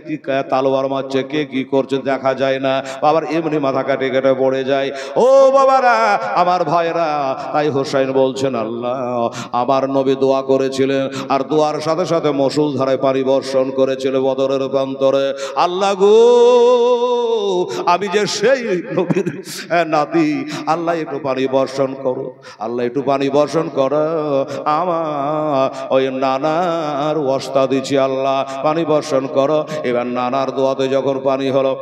[SPEAKER 1] তালোয়ার মারছে, কে কি করছে দেখা যায় না, বাবার এমনি মাথা কেটে কেটে পড়ে যায়। ও বাবারা, আমার ভাইরা, তাই হোসাইন বলছেন, আল্লাহ, আমার নবী দোয়া করেছিলেন, আর দোয়ার সাথে সাথে মসুল ধারায় পানি বর্ষণ করেছিল বদরের প্রান্তরে। আল্লাহ গো, আমি যে সেই নবীর নাতি, আল্লাহ একটু পানি বর্ষণ করো, আল্লাহ একটু পানি বর্ষণ করো, আমার ওই নানার ওয়াস্তা দিচ্ছি, আল্লাহ পানি বর্ষণ করো। এবার নানার দোয়াতে যখন পানি হলো,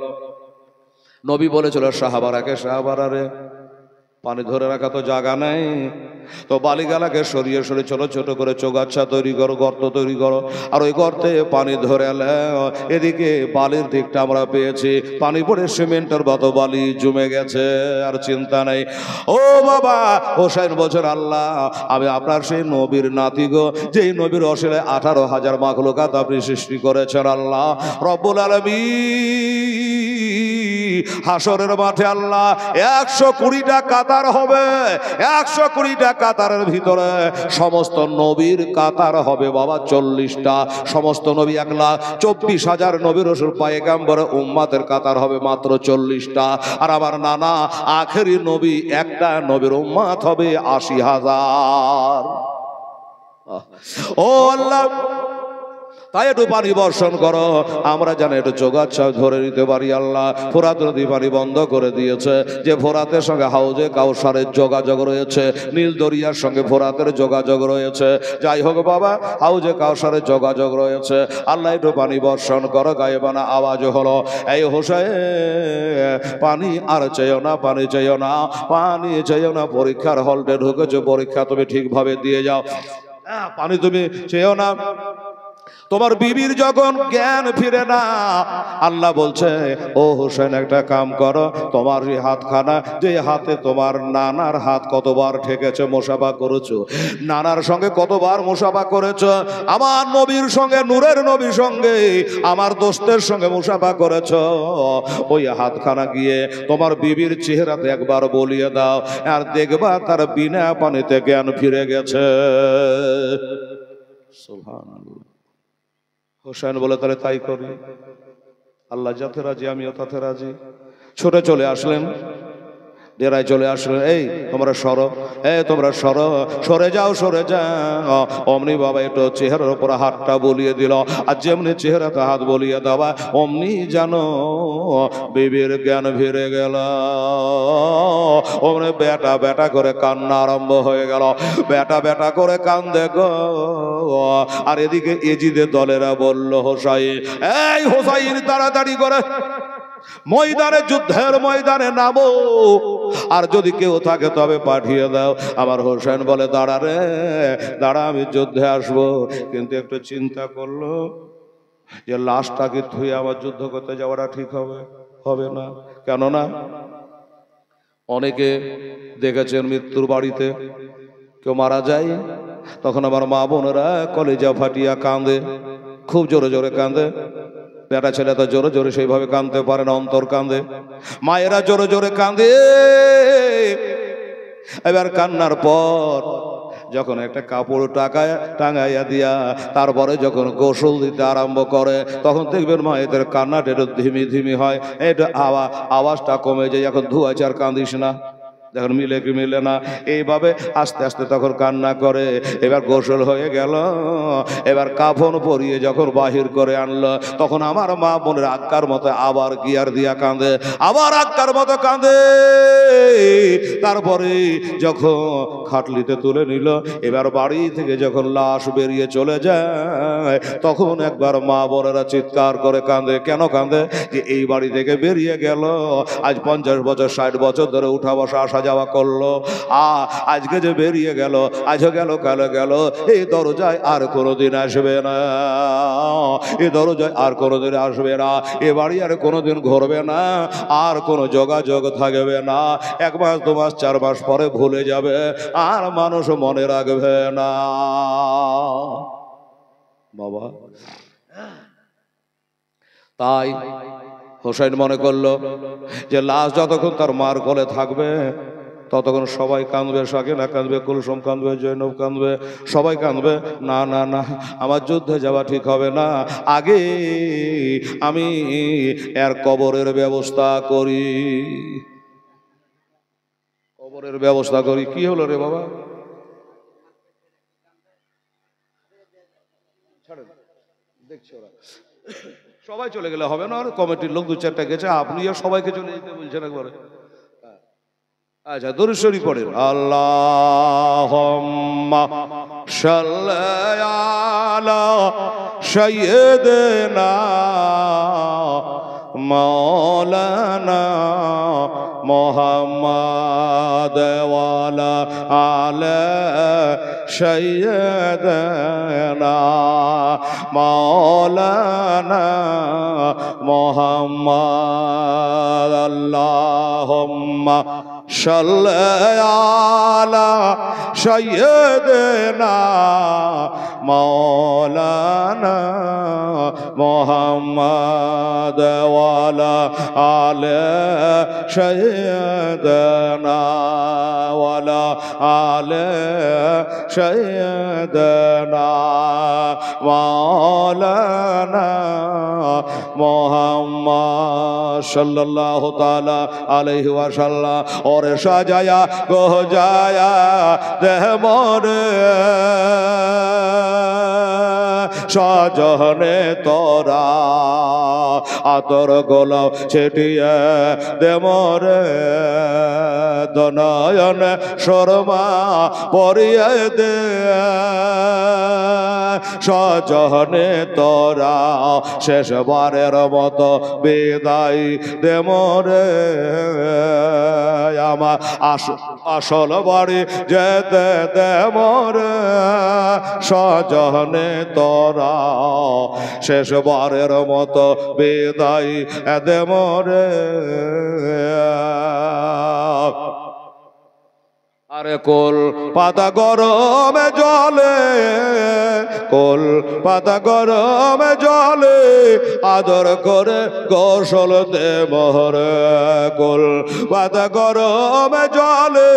[SPEAKER 1] নবী বলেছিল সাহাবারাকে, সাহাবারারে, পানি ধরে রাখা তো জায়গা নেই, তো বালিগালাকে সরিয়ে সরিয়ে ছোট ছোট করে চৌগাছা তৈরি করো, গর্ত তৈরি করো, আর ওই গর্তে পানি ধরে এলে, এদিকে বালির দিকটা আমরা পেয়েছি, পানি পড়ে সিমেন্টের মতো বালি জমে গেছে, আর চিন্তা নেই। ও বাবা, হোসাইন বলছেন, আল্লাহ, আমি আপনার সেই নবীর নাতি গো, যেই নবীর অশিলায় 18,000 মাখলুকাত আপনি সৃষ্টি করেছেন। আল্লাহ রব্বুল আলামিন, হাসরের মাঠে আল্লাহ 120টা কাতার হবে, 120টা কাতারের ভিতরে সমস্ত নবীর কাতার হবে বাবা 40টা, সমস্ত নবী 1,24,000 নবী রাসূল পয়গম্বর উম্মতের কাতার হবে মাত্র 40টা, আর আমার নানা আখেরি নবী একটা নবীর উম্মত হবে 80,000। ও আল্লাহ, তাই একটু পানি বর্ষণ করো, আমরা জানি একটু চোগাচ্ছা ধরে নিতে পারি। আল্লাহ ফোরাত নদী পানি বন্ধ করে দিয়েছে, যে ফোরাতের সঙ্গে হাউজে কাউসারের যোগাযোগ রয়েছে, নীল দরিয়ার সঙ্গে ফোরাতের যোগাযোগ রয়েছে। যাই হোক বাবা, হাউজে কাউসারের যোগাযোগ রয়েছে। আল্লাহ একটু পানি বর্ষণ করো। গায়েবানা আওয়াজ হলো, এই হোসেন পানি আর চেয়েও না, পানি চেয়েও না, পানি চেয়েও না। পরীক্ষার হলটে ঢুকেছো, পরীক্ষা তুমি ঠিকভাবে দিয়ে যাও, পানি তুমি চেয়েও না। তোমার বিবির যখন জ্ঞান ফিরে না, আল্লাহ বলছে ও হোসেন একটা কাম করো, তোমার এই হাতখানা, যে হাতে তোমার নানার হাত কতবার ঠেকেছে, মোসাফা করেছো, নানার সঙ্গে কতবার মোসাফা করেছো, আমার নবীর সঙ্গে, নূরের নবীর সঙ্গে, আমার দোস্তের সঙ্গে মোসাফা করেছো, ওই হাতখানা গিয়ে তোমার বিবির চেহারাতে একবার বলিয়ে দাও, আর দেখবা তার বিনা পানিতে জ্ঞান ফিরে গেছে। সুবহানাল্লাহ। হোসেন বলে তাহলে তাই করি। আল্লাহ যাতে রাজি আমিও তাতে রাজি। ছুটে চলে আসলেন, ডেরায় চলে আসলেন, এই তোমরা সরো, এই তোমরা সরো, সরে যাও, সরে যাও। অমনি বাবা একটু চেহারার উপর হাতটা বলিয়ে দিল, আর যেমনি চেহারাতে হাত বলিয়ে দেওয়া, অমনি জানো বিবির জ্ঞান ফিরে গেল। অমনি বেটা বেটা করে কান্না আরম্ভ হয়ে গেল, বেটা বেটা করে কান্দে গো। আর এদিকে এজিদের দলেরা বলল, হোসাইন, এই হোসাইন তাড়াতাড়ি করে ময়দানে, যুদ্ধের ময়দানে নামো, আর যদি কেউ থাকে তবে পাঠিয়ে দাও। আমার হোসেন বলে, দাঁড়া রে দাঁড়া, আমি যুদ্ধে আসবো। কিন্তু একটু চিন্তা করলো যে লাশটাকে ধুয়ে আবার যুদ্ধ করতে যাওয়াটা ঠিক হবে? হবে না। কেননা অনেকে দেখেছেন মৃত্যুর বাড়িতে কেউ মারা যায়, তখন আমার মা বোনেরা কলেজা ফাটিয়া কাঁদে, খুব জোরে জোরে কাঁদে। বেটা ছেলে তো জোরে জোরে সেইভাবে কাঁদতে পারে না, অন্তর কাঁদে। মায়েরা জোরে জোরে কাঁদে। এবার কান্নার পর যখন একটা কাপড় টাঙাইয়া দিয়া তারপরে যখন গোসল দিতে আরম্ভ করে, তখন দেখবেন মায়েদের কান্নাটা একটু ধিমি ধিমি হয়, এটা আওয়াজটা কমে যায়। এখন ধুয়াছে আর কাঁদিস না, যখন মিলে কি মিলে না, এইভাবে আস্তে আস্তে তখন কান্না করে। এবার গোসল হয়ে গেল, এবার কাফন পরিয়ে যখন বাহির করে আনলো, তখন আমার মা বোনের আক্কার মতো আবার গিয়ার দিয়া কাঁদে, আবার আক্কার মতো কাঁদে। তারপরে যখন খাটলিতে তুলে নিল, এবার বাড়ি থেকে যখন লাশ বেরিয়ে চলে যায়, তখন একবার মা বোনেরা চিৎকার করে কাঁদে। কেন কাঁদে? যে এই বাড়ি থেকে বেরিয়ে গেল, আজ 50 বছর 60 বছর ধরে উঠা বসা আসা যাওয়া করলো, আজকে যে বেরিয়ে গেল, আজও গেল, কালো গেল, এই দরজায় আর কোনোদিন আসবে না, এই দরজায় আর কোনোদিন আসবে না, এ বাড়ি আর কোনোদিন ঘুরবে না, আর কোনো যোগাযোগ থাকবে না। 1 মাস 2 মাস 4 মাস পরে ভুলে যাবে, আর মানুষ মনে রাখবে না। বাবা, তাই হোসেন মনে করলো যে লাশ যতক্ষণ তার মার কোলে থাকবে ততক্ষণ সবাই কাঁদবে, সাকিনা কাঁদবে, কুলসুম কাঁদবে, জৈনব কাঁদবে, সবাই কাঁদবে। না না না, আমার যুদ্ধে যাওয়া ঠিক হবে না, আগে আমি এর কবরের ব্যবস্থা করি, কবরের ব্যবস্থা করি। কি হলো রে বাবা? দেখছি ওরা সবাই চলে গেলে হবে না, আর কমিটির লোক 2-4টা গেছে, আপনিও সবাইকে চলে যেতে বলছেন একবারে। আচ্ছা, দরুদ শরীফ পড়েন। আল্লাহুম্মা সাল্লি আলা সাইয়্যিদিনা মাওলানা মুহাম্মাদ ওয়া আলা আলি সাইয়্যিদিনা মাওলানা মুহাম্মাদ। আল্লাহুম্মা সাল্লি আলা সাইয়্যিদিনা মাওলানা মুহাম্মাদ ওয়া আলা আলি সাইয়্যিদিনা ওয়া আলা আলি সাইয়্যিদিনা মাওলানা মুহাম্মদ সাল্লাল্লাহু তাআলা আলাইহি ওয়া সাল্লাম। और सजाया गो जाया देह मोरे সজনে তোরা আতর গোলাও ছিটিয়ে দে মোরে দনয়ন শর্মা পরিয়ে দে সজনে তোরা শেষবারের মতো বিদায় দে মোরে আমার আসল বাড়ি যেতে দে মোরে সজনে তোরা শেষবারের মতো বিদায় দে মোরে আরে কোল পাতা গরমে জলে কোল পাতা গরমে জলে আদর করে গোসল দে মোরে কোল পাতা গরমে জলে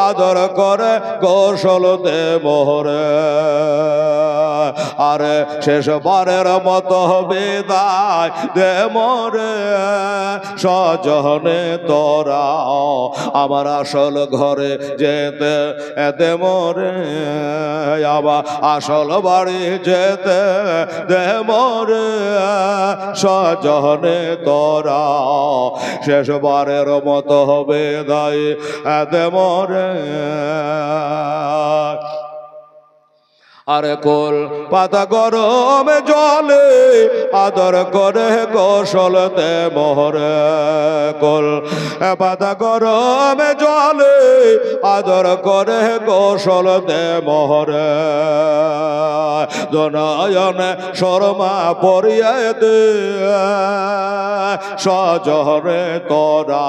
[SPEAKER 1] আদর করে গোসল দে মোরে আরে শেষবারের মতো বিদায় দে মোরে সজনে তোরা আমার আসল ঘরে যেতে দে মোরে আবার আসল বাড়ি যেতে দে মোরে সজনে তোরা শেষবারের মতো বিদায় দে মোরে আরে কোল পাতা গরমে জলে আদর করে গোসল দে মোরে কোল পাতা গরমে জলে আদর করে গোসল দে মোরে দনয়নে শর্মা পরিয়ে দে সজনে তোরা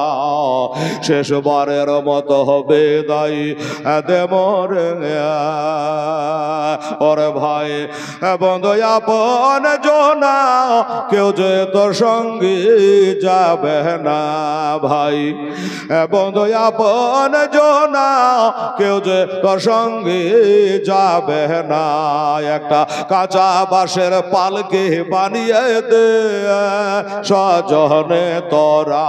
[SPEAKER 1] শেষবারের মতো বিদায় দে মোরে ওরে ভাই বন্ধু আপন জনা কেউ যে তোর সঙ্গে যাবে না ভাই বন্ধু আপন জনা কেউ যে তোর সঙ্গে যাবে না একটা কাঁচা বাঁশের পালকি বানিয়ে দে সজনে তোরা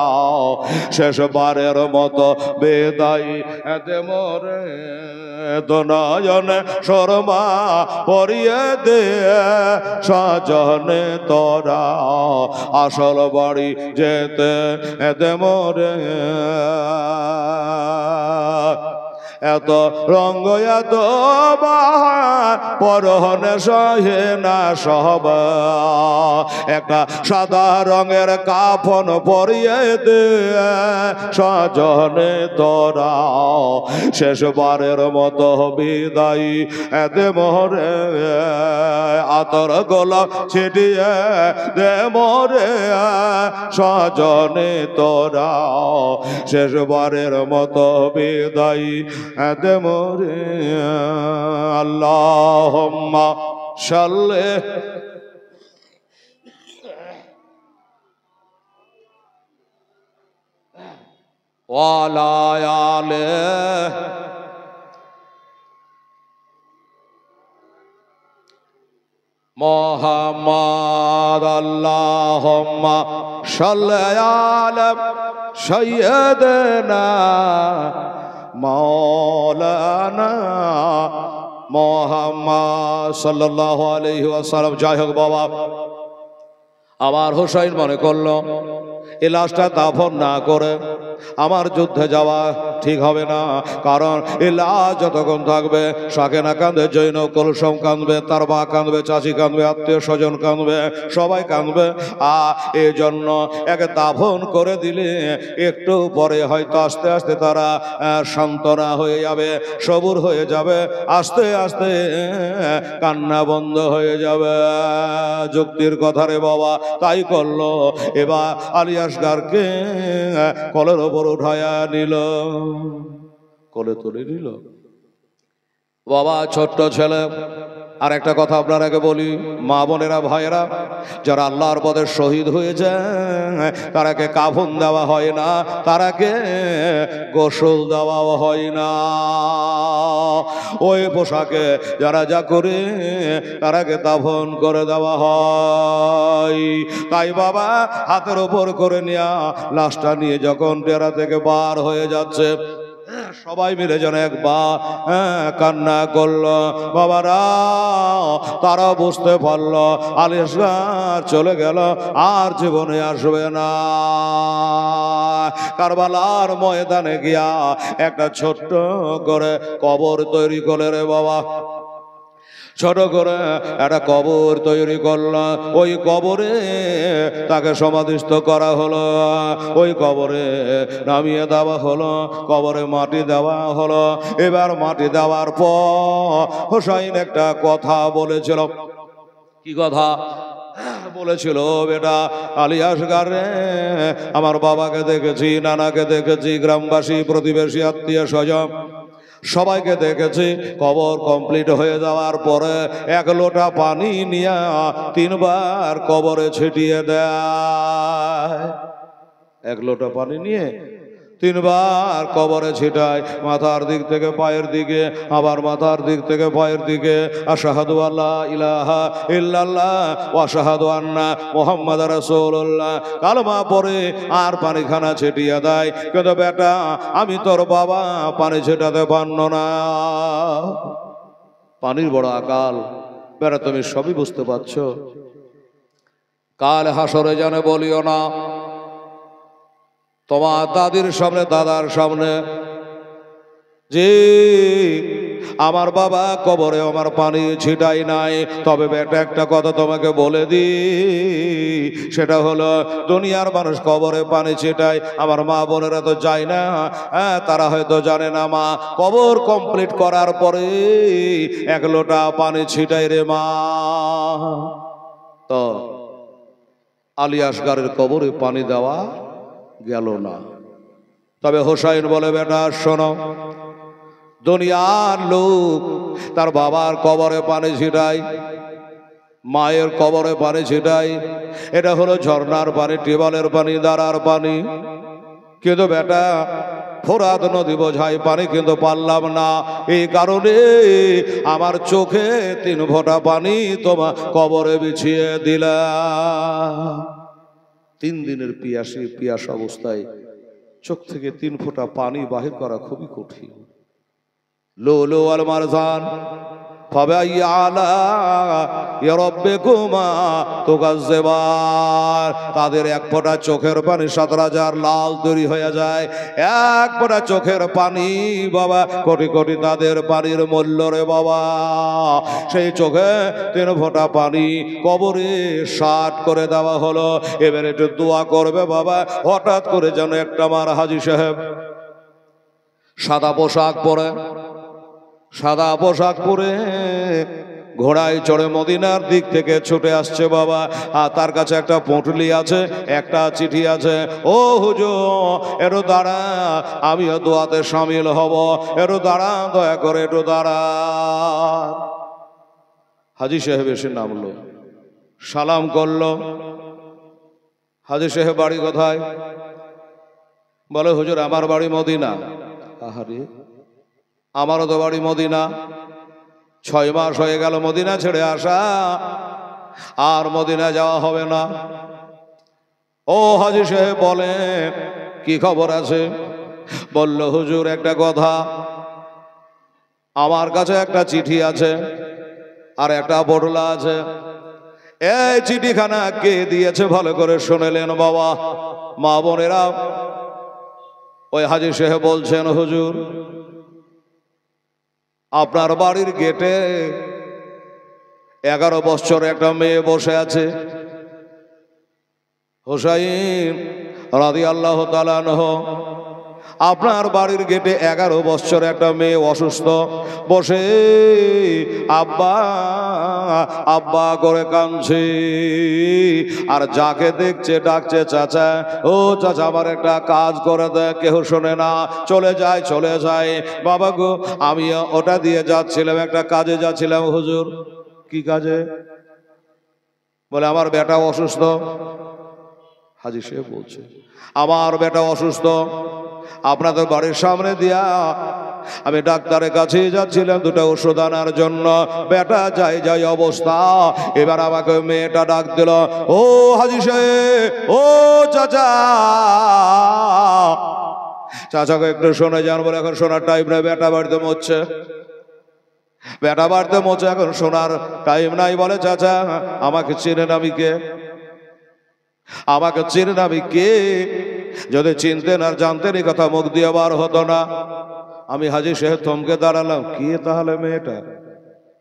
[SPEAKER 1] শেষবারের মতো বিদায় দে মোরে দনয়নে শর্মা পরিয়ে দে সজনে তোরা আসল বাড়ি যেতে দে মোরে এত রঙ্গ এত বাহার পরহনে সহে না সব একটা সাদা রঙের কাফন পরিয়ে দে সজনে তোরা শেষবারের মতো বিদায় দে মোরে আতর গোলাপ ছিটিয়ে দে মোরে সজনে তোরা শেষবারের মতো বিদায় দে মোরে আল্লাহুম্মা সাল্লি ওয়ালা আলে মুহাম্মদ আল্লাহুম্মা সাল্লি আলা সাইয়্যিদিনা মাওলানা মুহাম্মদ সাল্লাল্লাহু আলাইহি ওয়াসাল্লাম। যাই হোক বাবা, আমার হুসাইন মনে করলো এই লাশটা দাফন না করে আমার যুদ্ধে যাওয়া ঠিক হবে না, কারণ এই লাশ যতক্ষণ থাকবে সাকেনা কাঁদবে, জৈন কুলসুম কাঁদবে, তার মা কাঁদবে, চাচি কাঁদবে, আত্মীয় স্বজন কাঁদবে, সবাই কাঁদবে। এই জন্য একে দাফন করে দিলে একটু পরে হয়তো আস্তে আস্তে তারা সান্ত্বনা হয়ে যাবে, সবুর হয়ে যাবে, আস্তে আস্তে কান্না বন্ধ হয়ে যাবে। যুক্তির কথা রে বাবা, তাই করলো। এবার আলিয়াসগারকে কলের ওপর উঠায়া নিল, কোলে তুলে নিল। বাবা ছোট্ট ছেলে। আর একটা কথা আপনারাকে বলি, মা বোনেরা ভাইয়েরা, যারা আল্লাহর পথে শহীদ হয়েছে তারাকে কাফন দেওয়া হয় না, তারাকে গোসল দেওয়াও হয় না। ওই পোশাকে যারা যা করে তারাকে দাফন করে দেওয়া হয়। তাই বাবা হাতের ওপর করে নেয়া লাশটা নিয়ে যখন টেরা থেকে বার হয়ে যাচ্ছে, সবাই মিলে যেন একবার কান্না করলো। বাবারা তারা বুঝতে পারলো আলী আসগর চলে গেল, আর জীবনে আসবে না। কারবালার ময়দানে গিয়া একটা ছোট্ট করে কবর তৈরি করে রে বাবা, ছোট করে একটা কবর তৈরি করলো। ওই কবরে তাকে সমাধিস্থ করা হলো, ওই কবরে নামিয়ে দেওয়া হলো, কবরে মাটি দেওয়া হলো। এবার মাটি দেওয়ার পর হোসাইন একটা কথা বলেছিল। কি কথা বলেছিল? বেটা আলী আসগর রে, আমার বাবাকে দেখেছি, নানাকে দেখেছি, গ্রামবাসী, প্রতিবেশী, আত্মীয় স্বজন সবাইকে দেখেছি। কবর কমপ্লিট হয়ে যাওয়ার পরে এক লোটা পানি নিয়ে 3 বার কবরে ছিটিয়ে দেয়। এক লোটা পানি নিয়ে 3 বার কবরে ছিটায়, মাথার দিক থেকে পায়ের দিকে, আবার মাথার দিক থেকে পায়ের দিকে। আশহাদু আল্লা ইলাহা ইল্লাল্লাহ ওয়া আশহাদু আন্না মুহাম্মাদার রাসূলুল্লাহ কালেমা পড়ে আর পানিখানা ছিটিয়ে দেয়। কিন্তু বেটা আমি তোর বাবা পানি ছিটাতে পারল না, পানির বড় আকাল। বেটা তুমি সবই বুঝতে পারছো, কাল হাসরে জানে বলিও না তোমার দাদির সামনে, দাদার সামনে, যে আমার বাবা কবরে আমার পানি ছিটাই নাই। তবে বেটা একটা কথা তোমাকে বলে দি, সেটা হলো দুনিয়ার মানুষ কবরে পানি ছিটায়, আমার মা বোনেরা তো যায় না। তারা হয়তো জানে না মা কবর কমপ্লিট করার পরে 1 লোটা পানি ছিটাই রে মা। তো আলী আসগরের কবরে পানি দেওয়া গেল না। তবে হোসাইন বলে বেটা শোনো, দুনিয়ার লোক তার বাবার কবরে পানি ছিটায়, মায়ের কবরে পানি ছিটায়, এটা হলো ঝর্ণার পানি, টিউবওয়েলের পানি, দাঁড়ার পানি। কিন্তু বেটা ফোরাত নদী বোঝাই পানি কিন্তু পারলাম না, এই কারণে আমার চোখে 3 ফোঁটা পানি তোমার কবরে বিছিয়ে দিলাম। 3 দিনের পিয়াস অবস্থায় চোখ থেকে 3 ফোঁটা পানি বাহির করা খুবই কঠিন। লুলু আল মারজান ফাবাই আলা ইয়া রাব্বিকুমা তুকাজ্জিবান, তাদের 1 ফোঁটা চোখের পানি 17,000 লাল তৈরি হয়ে যায়। 1 ফোঁটা চোখের পানি বাবা কোটি কোটি তাদের পানির মূল্য রে বাবা। সেই চোখে 3 ফোঁটা পানি কবরে 60 করে দেওয়া হলো। এবার একটু দোয়া করবে বাবা। হঠাৎ করে যেন একটা আমার হাজী সাহেব সাদা পোশাক পরে, সাদা পোশাক পরে ঘোড়ায় চড়ে মদিনার দিক থেকে ছুটে আসছে বাবা। আর তার কাছে একটা পুঁটলি আছে, একটা চিঠি আছে। ও হুজুর একটু দাঁড়া, আমিও দোয়াতে শামিল হব, একটু দাঁড়া, দয়া করে একটু দাঁড়া। হাজী সাহেব এসে নামলো, সালাম করলো। হাজী সাহেব বাড়ি কোথায়? বলে হুজুর আমার বাড়ি মদিনা। আহারে, আমারও তো বাড়ি মদিনা। 6 মাস হয়ে গেল মদিনা ছেড়ে আসা, আর মদিনা যাওয়া হবে না। ও হাজী সাহেব বলেন কি খবর আছে? বলল হুজুর একটা কথা, আমার কাছে একটা চিঠি আছে আর একটা বটলা আছে। এই চিঠিখানা কে দিয়েছে ভালো করে শুনেলেন বাবা, মা বোনেরা। ওই হাজী সাহেব বলছেন হুজুর আপনার বাড়ির গেটে 11 বছর একটা মেয়ে বসে আছে। হোসাইন রাদিয়াল্লাহু তাআলা আনহু, আপনার বাড়ির গেটে 11 বছর একটা মেয়ে অসুস্থ বসে আব্বা আব্বা করে কাঁদছে। আর যাকে দেখছে ডাকছে চাচা, ও চাচা আমার একটা কাজ করে দেয়, কেউ শোনে না, চলে যায় চলে যায়। বাবা গো আমি ওটা দিয়ে যাচ্ছিলাম, একটা কাজে যাচ্ছিলাম হুজুর। কি কাজে? বলে আমার বেটা অসুস্থ। হাজী সাহেব বলছে আমার বেটা অসুস্থ, আপনাদের বাড়ির সামনে দিয়া আমি ডাক্তারের কাছে যাচ্ছিলাম 2টা ওষুধ আনার জন্য। বেটা যাই যাই অবস্থা। এবার আমাকে মেয়েটা ডাক দিল, ও হাজী সাহেব, ও চাচা, চাচাকে একটু শোনে যান। বলে এখন শোনার টাইম নাই, বেটা বাড়িতে মরছে, বেটা বাড়িতে মরছে, এখন শোনার টাইম নাই। বলে চাচা আমাকে চেনেন আমি কে? আমাকে চেনেন আমি কে? যদি চিনতেন আর জানতেন এই কথা মুখ দিয়ে বার হতো না। আমি হাজী সাহেব থমকে দাঁড়ালাম, কে তাহলে মেয়েটা?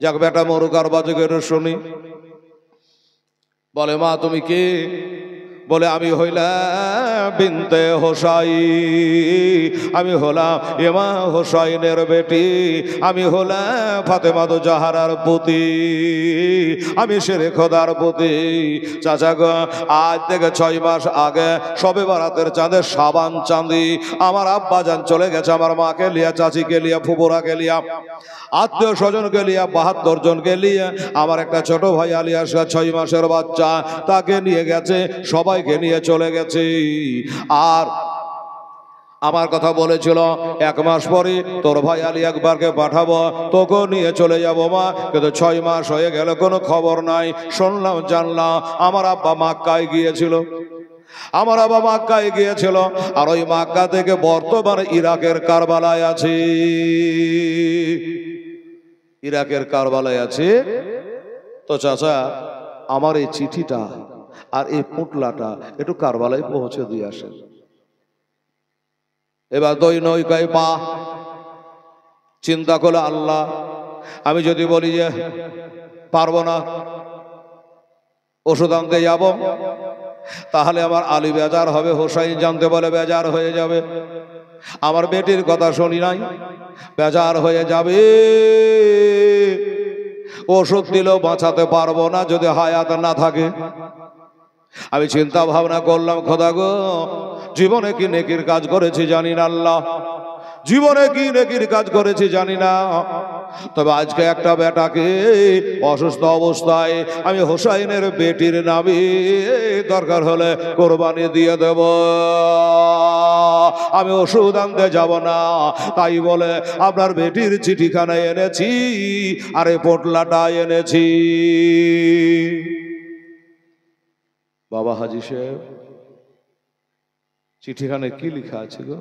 [SPEAKER 1] যাক বেটা মরুক, আর বাজুক একটু শুনি। বলে মা তুমি কে? বলে আমি হইলাম বিনতে হোসাই, আমি হলাম ইমাম হোসাইনের বেটি, আমি হলাম ফাতেমা তো জাহারার পুতি, আমি শেরে খোদার পুতি। চাচা গো আজ থেকে 6 মাস আগে সবে বারাতের চাঁদে সাবান চাঁদি আমার আব্বা যান চলে গেছে, আমার মাকে লিয়া, চাচিকে লিয়া, ফুপুরাকে লিয়া, আত্মীয় স্বজনকে লিয়া, 72 জনকে লিয়ে, আমার একটা ছোট ভাই আলিয়াস 6 মাসের বাচ্চা, তাকে নিয়ে গেছে, সবাইকে নিয়ে চলে গেছে। আর আমার কথা বলেছিল 1 মাস পরে তোর ভাই আলী আকবরকে পাঠাবো, তোকে নিয়ে চলে যাব মা। কিন্তু 6 মাস হয়ে গেল কোনো খবর নাই। শুনলাম জানলাম আমার আব্বা মক্কায় গিয়েছিল, আমার আব্বা মক্কায় গিয়েছিল, আর ওই মক্কা থেকে বর্তমানে ইরাকের কারবালায় আছে, ইরাকের কারবালায় আছে। তো চাচা আমার এই চিঠিটা আর এই পুটলাটা একটু কারবালায় পৌঁছে দিয়ে আসেন। এবার দই নৌকায় পা, চিন্তা করলো আল্লাহ আমি যদি বলি যে পারবো না, ওষুধ আনতে যাব, তাহলে আমার আলী বেজার হবে, হোসাইন জানতে বলে বেজার হয়ে যাবে, আমার বেটির কথা শুনি নাই, বেজার হয়ে যাবে, ওষুধ দিলেও বাঁচাতে পারবো না যদি হায়াত না থাকে। আমি চিন্তা ভাবনা করলাম, খোদা গো জীবনে কি নেকির কাজ করেছি জানি না, আল্লাহ জীবনে কি নেকির কাজ করেছি জানি না, তবে আজকে একটা বেটাকে অসুস্থ অবস্থায় আমি হোসাইনের বেটির নামে দরকার হলে কোরবানি দিয়ে দেব, আমি ওষুধ আনতে যাব না। তাই বলে আপনার বেটির চিঠিখানা এনেছি আর এই পোটলাটা এনেছি। বাবা হাজী সাহেব চিঠিখানে কি লেখা আছে গো?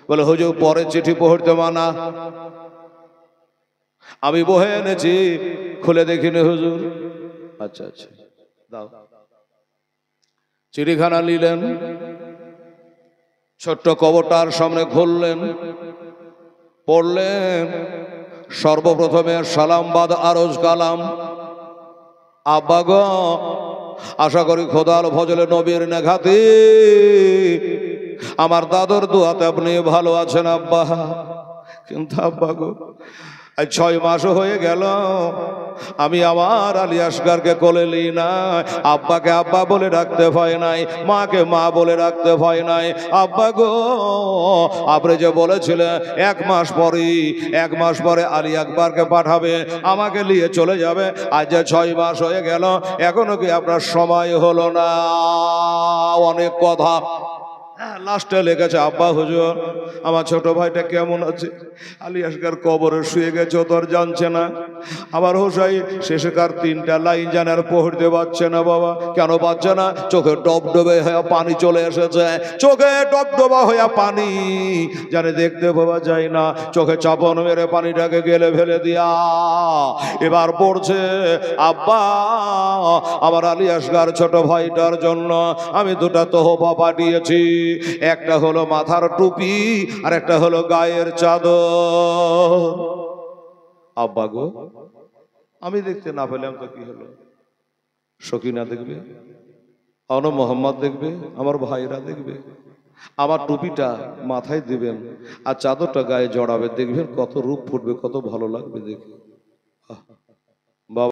[SPEAKER 1] বলে হুজুর পরের চিঠি পড়তে মানা। আমি বহে এনেছি, খুলে দেখিনি হুজুর। আচ্ছা আচ্ছা দাও। চিঠিখানা নিলেন, ছোট্ট কবরটার সামনে খুললেন, পড়লেন সর্বপ্রথমে সালামবাদ আরজ কালাম। আব্বা গো আশা করি খোদার ভজলে নবীর নেঘাতে আমার দাদর দুয়াতে আপনি ভালো আছেন আব্বা। কিন্তু আব্বা গো 6 মাস হয়ে গেল আমি আমার আলী আসগরকে কোলে লি না, আব্বাকে আব্বা বলে ডাকতে ভয় নাই, মাকে মা বলে ডাকতে ভয় নাই। আব্বা গো আপনি যে বলেছিলেন 1 মাস পরে আলী আকবরকে পাঠাবে, আমাকে নিয়ে চলে যাবে, আজ যে 6 মাস হয়ে গেল এখনো কি আপনার সময় হলো না? অনেক কথা লাস্টে লেগেছে, আব্বা হুজুর আমার ছোট ভাইটা কেমন আছে? আলী আসগর কবরে শুয়ে গেছে, ও তো আর জানছে না। আমার হোসাই শেষকার 3টা লাইন জানার পড়তে পারছে না। বাবা কেন পাচ্ছে না? চোখে ডবডবে হয়ে পানি চলে এসেছে, চোখে ডবডবা হয়ে পানি জানে দেখতে পাওয়া যায় না, চোখে চাপন মেরে পানিটাকে গেলে ফেলে দিয়া এবার পড়ছে, আব্বা আমার আলী আসগর ছোট ভাইটার জন্য আমি 2টা তোহফা পাঠিয়েছি, একটা হলো মাথার টুপি আর একটা হলো গায়ের চাদর। আব্বা গো আমি দেখতে না পেলাম তো কি হলো? সকিনা দেখবে, অন মোহাম্মদ দেখবে, আমার ভাইরা দেখবে, আমার টুপিটা মাথায় দিবেন আর চাদরটা গায়ে জড়াবে, দেখবেন কত রূপ ফুটবে, কত ভালো লাগবে দেখে। বাবা